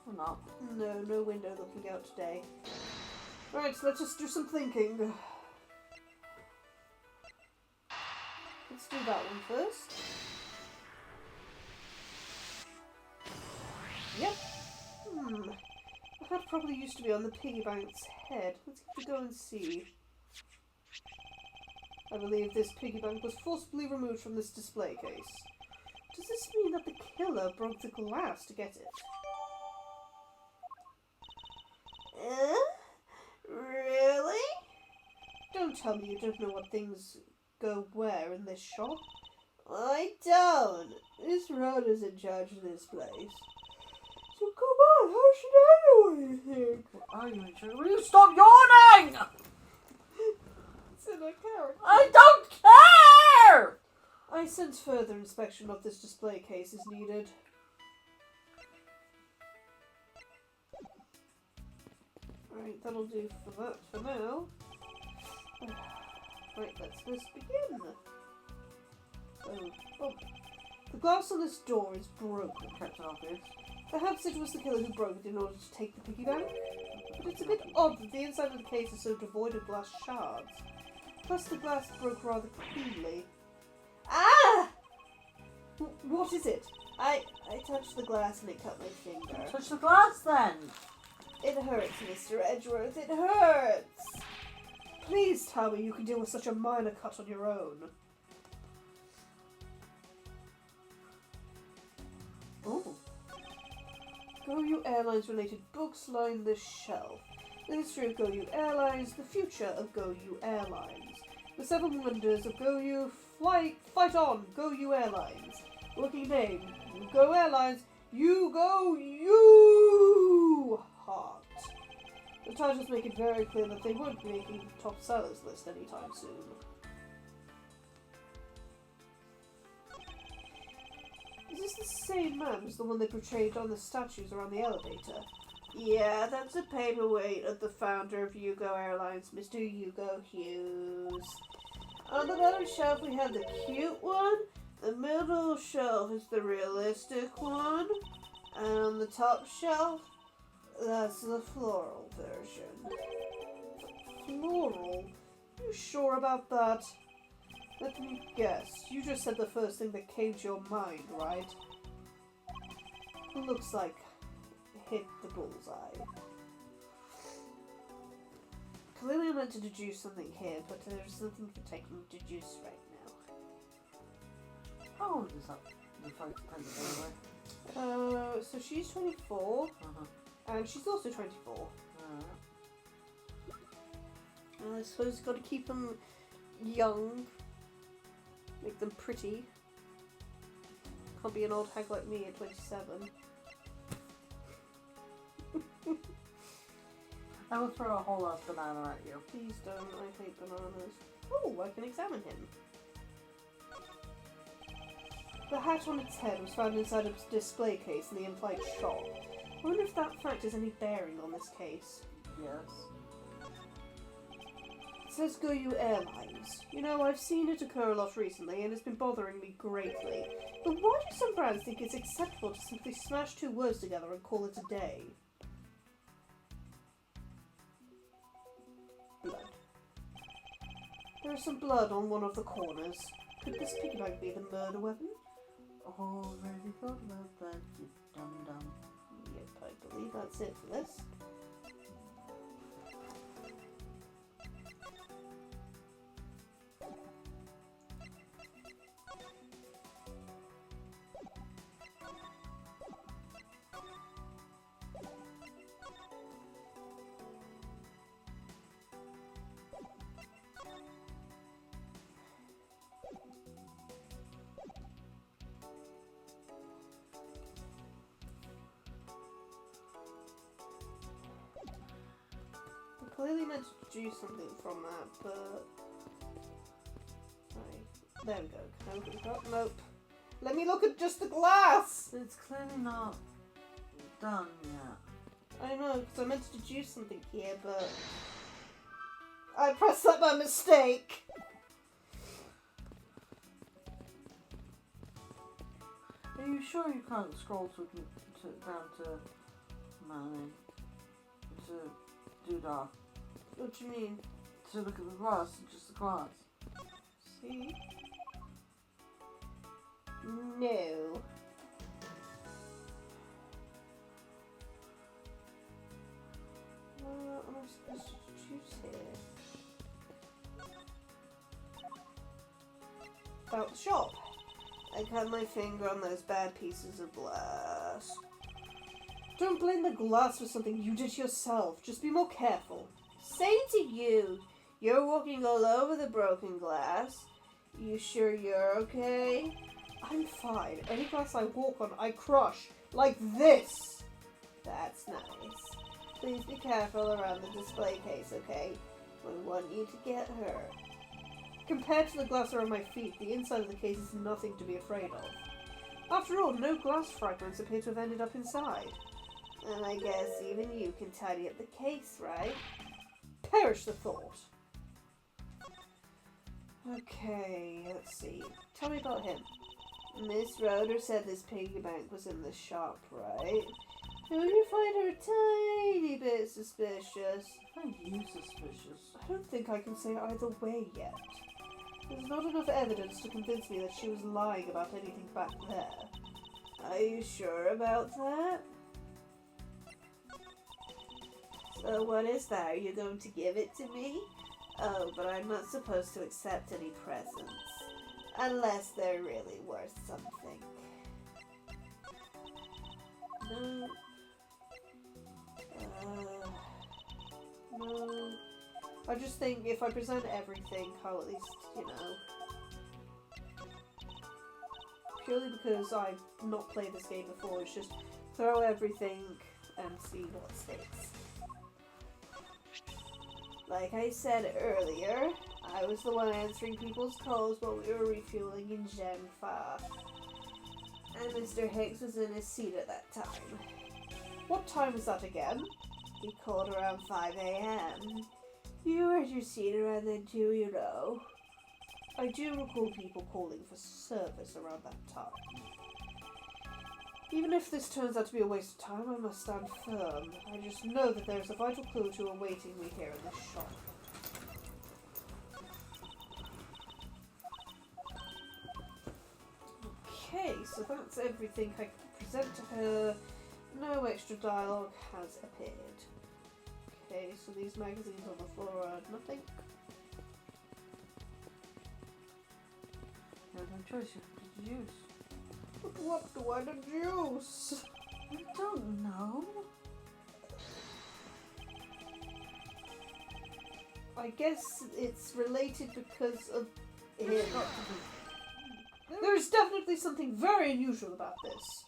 Or not. No window looking out today. Right, so let's just do some thinking. Let's do that one first. Yep. That probably used to be on the piggy bank's head. Let's give it a go and see. I believe this piggy bank was forcibly removed from this display case. Does this mean that the killer broke the glass to get it? Really? Don't tell me you don't know what things go where in this shop. I don't. Miss Rhoda's in charge of this place. So come on, how should I know anything? What are you in charge? Will you stop yawning? It's in a character. I don't care! I sense further inspection of this display case is needed. Right, that'll do for that for now. Right, let's begin. Oh. The glass on this door is broken. Captain Obvious. Perhaps it was the killer who broke it in order to take the piggy bank? But it's a bit odd that the inside of the case is so devoid of glass shards. Plus the glass broke rather cleanly. Ah! What is it? I touched the glass and it cut my finger. Touch the glass then! It hurts, Mr. Edgeworth, it hurts! Please tell me you can deal with such a minor cut on your own. Oh. GoYou Airlines related books line this shelf. The history of GoYou Airlines, the future of GoYou Airlines. The 7 wonders of GoYou, fight on, GoYou Airlines. Working name, You Go Airlines, You Go You Heart. The titles make it very clear that they won't be making the top sellers list anytime soon. Is this the same man as the one they portrayed on the statues around the elevator? Yeah, that's a paperweight of the founder of Yugo Airlines, Mr. Yugo Hughes. On the bottom shelf we have the cute one, the middle shelf is the realistic one, and on the top shelf, that's the floral version. Floral? You sure about that? Let me guess. You just said the first thing that came to your mind, right? Looks like hit the bullseye. Clearly I meant to deduce something here, but there's nothing for taking deduce right now. How old is that? The fight anyway. So she's 24, and she's also 24. I suppose you've got to keep them young. Make them pretty. Can't be an old hag like me at 27. I will throw a whole ass banana at you. Please don't, I hate bananas. Oh, I can examine him. The hat on its head was found inside a display case in the implied shop. I wonder if that fact has any bearing on this case. Yes. It says GoYou Airlines. You know, I've seen it occur a lot recently and it's been bothering me greatly. But why do some brands think it's acceptable to simply smash 2 words together and call it a day? Blood. There is some blood on one of the corners. Could this piggy bank be the murder weapon? Already thought about that, you dum-dum. Yep, I believe that's it for this. Clearly meant to do something from that, but... Right. There we go. Can I look at the glass? Nope. Let me look at just the glass! It's clearly not done yet. I know, because I meant to deduce something here, but... I pressed that by mistake! Are you sure you can't scroll down to Manny? To Doodah? What do you mean? To look at the glass, just the glass. See? No. What am I supposed to choose here? About the shop. I cut my finger on those bad pieces of glass. Don't blame the glass for something you did yourself. Just be more careful. Say to you, you're walking all over the broken glass. You sure you're okay? I'm fine. Any glass I walk on, I crush. Like this. That's nice. Please be careful around the display case, okay? We want you to get hurt. Compared to the glass around my feet, the inside of the case is nothing to be afraid of. After all, no glass fragments appear to have ended up inside. And I guess even you can tidy up the case, right? Perish the thought. Okay, let's see. Tell me about him. Miss Roder said this piggy bank was in the shop, right? Don't you find her a tiny bit suspicious? Are you suspicious? I don't think I can say either way yet. There's not enough evidence to convince me that she was lying about anything back there. Are you sure about that? So what is that? Are you going to give it to me? Oh, but I'm not supposed to accept any presents. Unless they're really worth something. No. No. I just think if I present everything, I'll at least, purely because I've not played this game before, it's just throw everything and see what sticks. Like I said earlier, I was the one answering people's calls while we were refueling in Genfa. And Mr. Higgs was in his seat at that time. What time was that again? He called around 5 a.m. You were at your seat around then too, you know. I do recall people calling for service around that time. Even if this turns out to be a waste of time, I must stand firm. I just know that there is a vital clue to awaiting me here in this shop. Okay, so that's everything I can present to her. No extra dialogue has appeared. Okay, so these magazines on the floor are nothing. You have no choice, you have to use. But what do I deduce? I don't know. I guess it's related because of him. It's got to be. There is definitely something very unusual about this.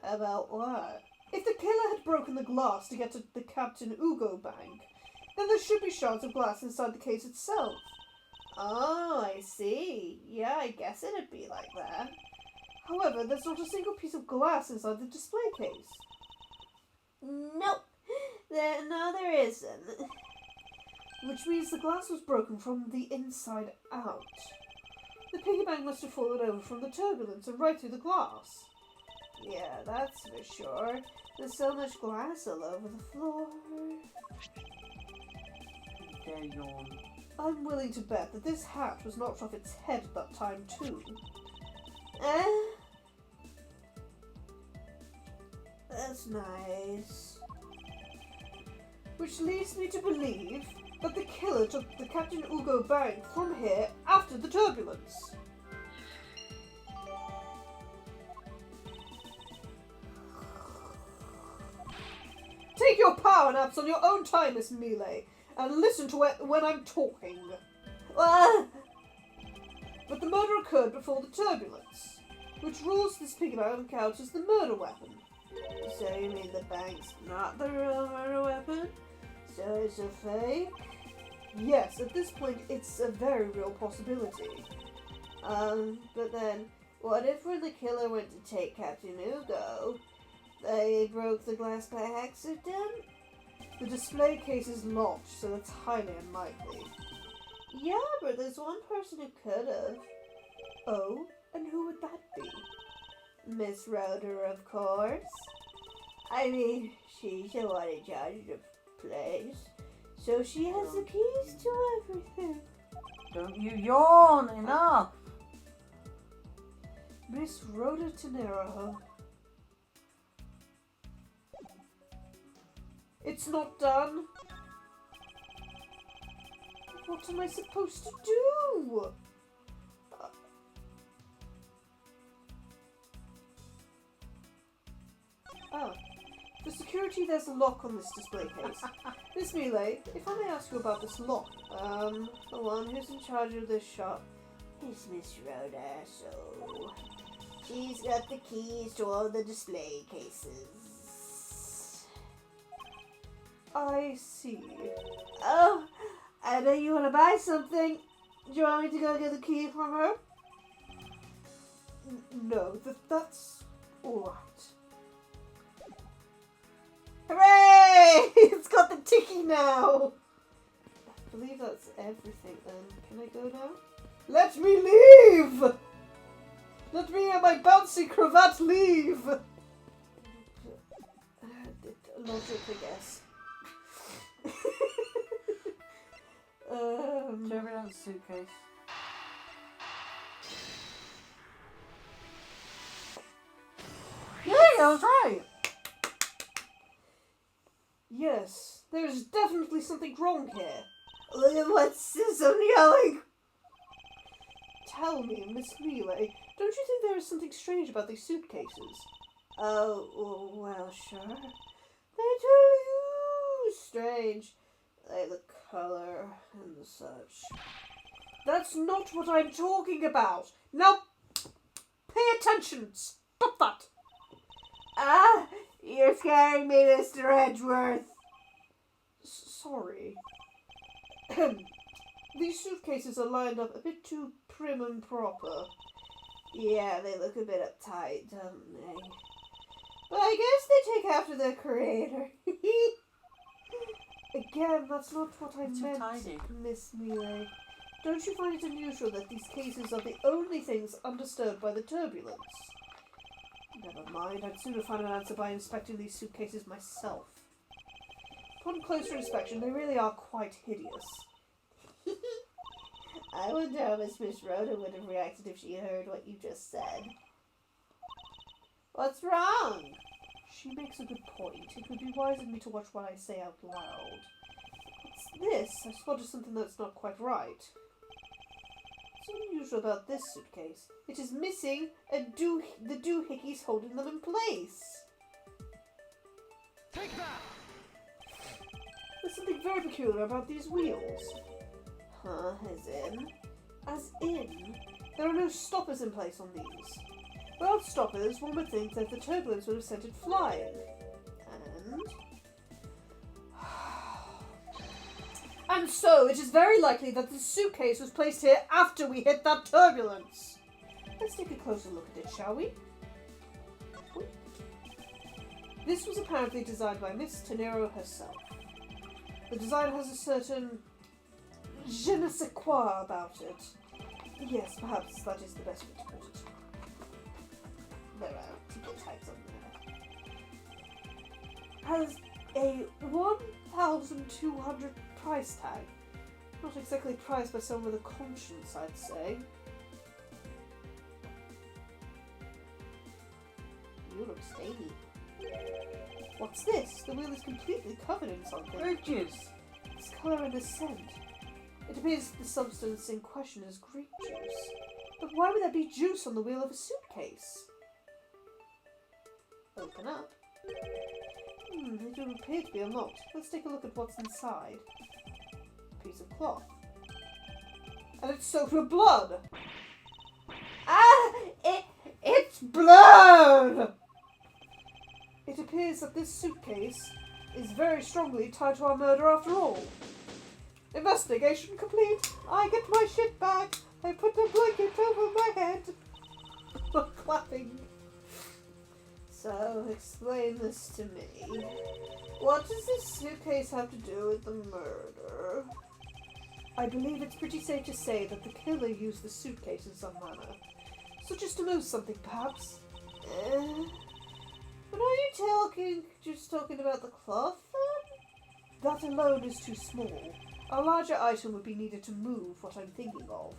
About what? If the killer had broken the glass to get to the Captain Ugo bank, then there should be shards of glass inside the case itself. Oh, I see. Yeah, I guess it'd be like that. However, there's not a single piece of glass inside the display case. Nope. No, there isn't. Which means the glass was broken from the inside out. The piggy bank must have fallen over from the turbulence and right through the glass. Yeah, that's for sure. There's so much glass all over the floor. There yawn. I'm willing to bet that this hat was knocked off its head at that time too. That's nice. Which leads me to believe that the killer took the Captain Ugo bank from here after the turbulence. Take your power naps on your own time, Miss Mealy, and listen to it when I'm talking. What? But the murder occurred before the turbulence, which rules this piggy bank out as the murder weapon. So you mean the bank's not the real murder weapon? So it's a fake? Yes, at this point it's a very real possibility. But then, what if when the killer went to take Captain Ugo, they broke the glass by accident? The display case is locked, so that's highly unlikely. Yeah, but there's one person who could have. Oh, and who would that be? Miss Roder, of course. I mean, she's the one in charge of the place, so she has the keys to everything. Don't you yawn! Enough! Miss Rhoda Tenero. It's not done. What am I supposed to do? security, there's a lock on this display case. Miss Mealy, if I may ask you about this lock. The one who's in charge of this shop is Miss Rhoda, so she's got the keys to all the display cases. I see. Oh, I know you want to buy something. Do you want me to go get the key from her? No, that's alright. Hooray! It's got the ticky now! I believe that's everything then. Can I go now? Let me leave! Let me and my bouncy cravat leave! Logic, I guess. Turbulent suitcase. Yeah, I was right. Yes, there's definitely something wrong here. What's this I'm yelling? Tell me, Miss Mealy, don't you think there is something strange about these suitcases? Oh, well, sure. They're totally strange. Like the colour and such. That's not what I'm talking about. Now, pay attention. Stop that. Ah, you're scaring me, Mr. Edgeworth. Sorry. These suitcases are lined up a bit too prim and proper. Yeah, they look a bit uptight, don't they? But I guess they take after their creator. Again, that's not what I meant, tidy. Miss Mealy. Don't you find it unusual that these cases are the only things undisturbed by the turbulence? Never mind, I'd sooner find an answer by inspecting these suitcases myself. Upon closer inspection, they really are quite hideous. I wonder how Miss Rhoda would have reacted if she heard what you just said. What's wrong? She makes a good point. It would be wise of me to watch what I say out loud. What's this? I spotted something that's not quite right. What's unusual about this suitcase? It is missing the doohickeys holding them in place. Take that! There's something very peculiar about these wheels. Huh, as in? There are no stoppers in place on these. Without stoppers, one would think that the turbulence would have sent it flying. And so, it is very likely that the suitcase was placed here after we hit that turbulence. Let's take a closer look at it, shall we? This was apparently designed by Miss Tenero herself. The design has a certain je ne sais quoi about it. Yes, perhaps that is the best way to put it. There are ticket tags on there. Has a 1,200 price tag. Not exactly priced by someone with a conscience, I'd say. You look stainy. What's this? The wheel is completely covered in something. Grape juice. Its colour and its scent. It appears the substance in question is grape juice. But why would there be juice on the wheel of a suitcase? Open up. It would appear to be unlocked. Let's take a look at what's inside. A piece of cloth. And it's soaked with blood! Ah! It's blood! It appears that this suitcase is very strongly tied to our murder after all. Investigation complete. I get my shit back. I put the blanket over my head. Clapping. So, explain this to me. What does this suitcase have to do with the murder? I believe it's pretty safe to say that the killer used the suitcase in some manner. So just to move something, perhaps? But are you just talking about the cloth, then? That alone is too small. A larger item would be needed to move what I'm thinking of.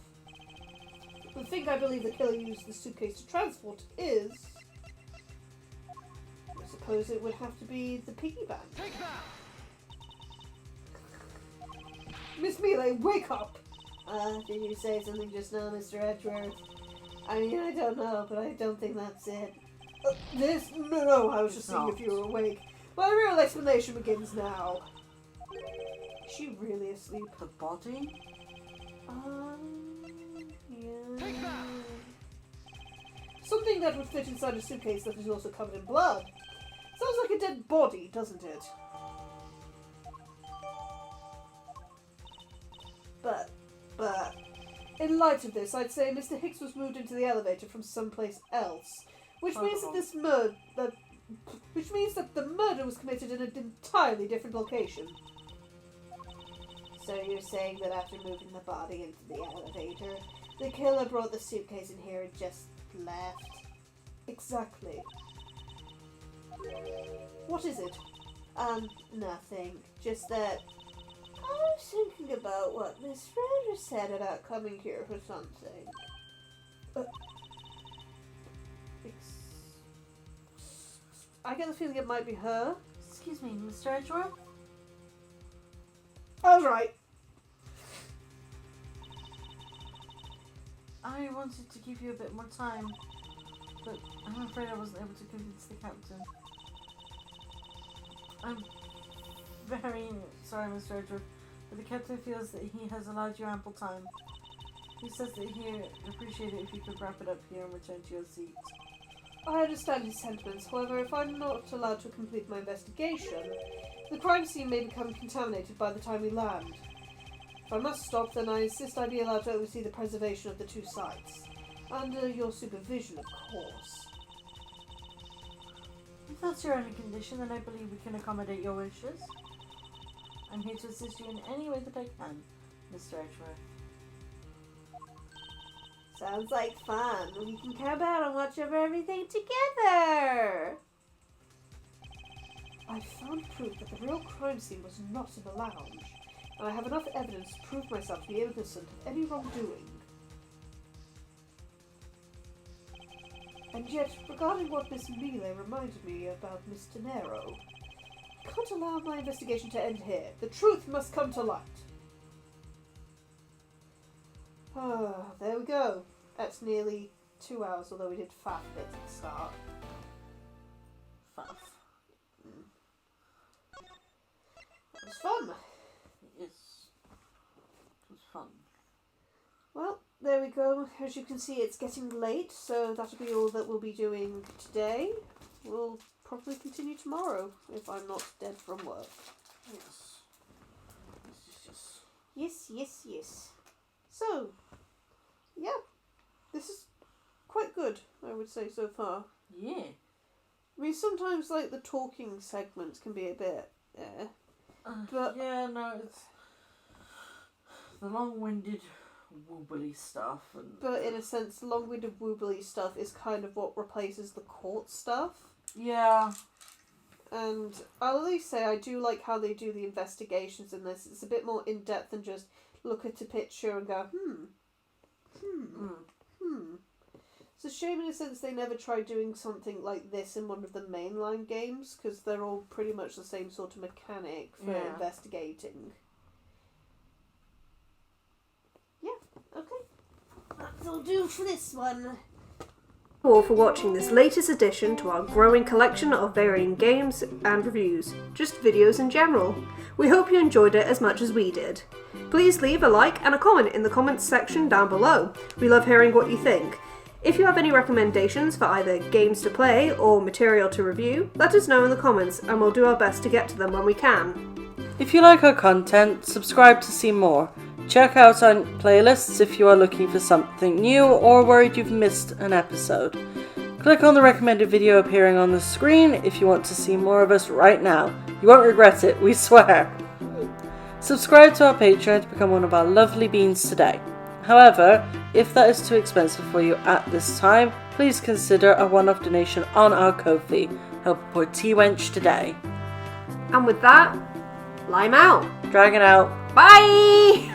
The thing I believe the killer used the suitcase to transport is... I suppose it would have to be the piggy bank. Take that! Miss Mealy, wake up! Did you say something just now, Mr. Edgeworth? I mean, I don't know, but I don't think that's it. No, I was just seeing if you were awake. My real explanation begins now. Is she really asleep? The body? Yeah. Something that would fit inside a suitcase that is also covered in blood. Sounds like a dead body, doesn't it? But, in light of this, I'd say Mr. Hicks was moved into the elevator from someplace else, which means that the murder was committed in an entirely different location. So you're saying that after moving the body into the elevator, the killer brought the suitcase in here and just left? Exactly. What is it? Nothing. Just that I was thinking about what Miss Fraser said about coming here for something. I get the feeling it might be her. Excuse me, Mr. Edgeworth? I was right. I wanted to give you a bit more time, but I'm afraid I wasn't able to convince the captain. I'm very sorry, Mr. Edgeworth, but the captain feels that he has allowed you ample time. He says that he'd appreciate it if you could wrap it up here and return to your seat. I understand his sentiments. However, if I'm not allowed to complete my investigation, the crime scene may become contaminated by the time we land. If I must stop, then I insist I be allowed to oversee the preservation of the two sites. Under your supervision, of course. If that's your only condition, then I believe we can accommodate your wishes. I'm here to assist you in any way that I can, Mr. Edgeworth. Sounds like fun. We can camp out and watch over everything together. I found proof that the real crime scene was not in the lounge, and I have enough evidence to prove myself to be innocent of any wrongdoing. And yet, regarding what Miss Mealy reminded me about Miss Tenero, I can't allow my investigation to end here. The truth must come to light. Ah, there we go. That's nearly 2 hours, although we did faff a bit at the start. Faff. It was fun. Yes. It was fun. Well, there we go. As you can see, it's getting late, so that'll be all that we'll be doing today. We'll probably continue tomorrow, if I'm not dead from work. Yes. Yes. Yes, yes, yes. So, yeah. This is quite good, I would say, so far. Yeah. I mean, sometimes, like, the talking segments can be a bit, but yeah, no, it's the long-winded, wobbly stuff. But in a sense, the long-winded, woobly stuff is kind of what replaces the court stuff. Yeah. And I'll at least say I do like how they do the investigations in this. It's a bit more in-depth than just look at a picture and go, It's a shame in a sense they never tried doing something like this in one of the mainline games, because they're all pretty much the same sort of mechanic for investigating. Yeah, okay. That'll do for this one. All for watching this latest addition to our growing collection of varying games and reviews, just videos in general. We hope you enjoyed it as much as we did. Please leave a like and a comment in the comments section down below. We love hearing what you think. If you have any recommendations for either games to play or material to review, let us know in the comments and we'll do our best to get to them when we can. If you like our content, subscribe to see more. Check out our playlists if you are looking for something new or worried you've missed an episode. Click on the recommended video appearing on the screen if you want to see more of us right now. You won't regret it, we swear. Subscribe to our Patreon to become one of our lovely beans today. However, if that is too expensive for you at this time, please consider a one-off donation on our Ko-fi. Help support T-Wench today. And with that, Lime out. Dragon out. Bye!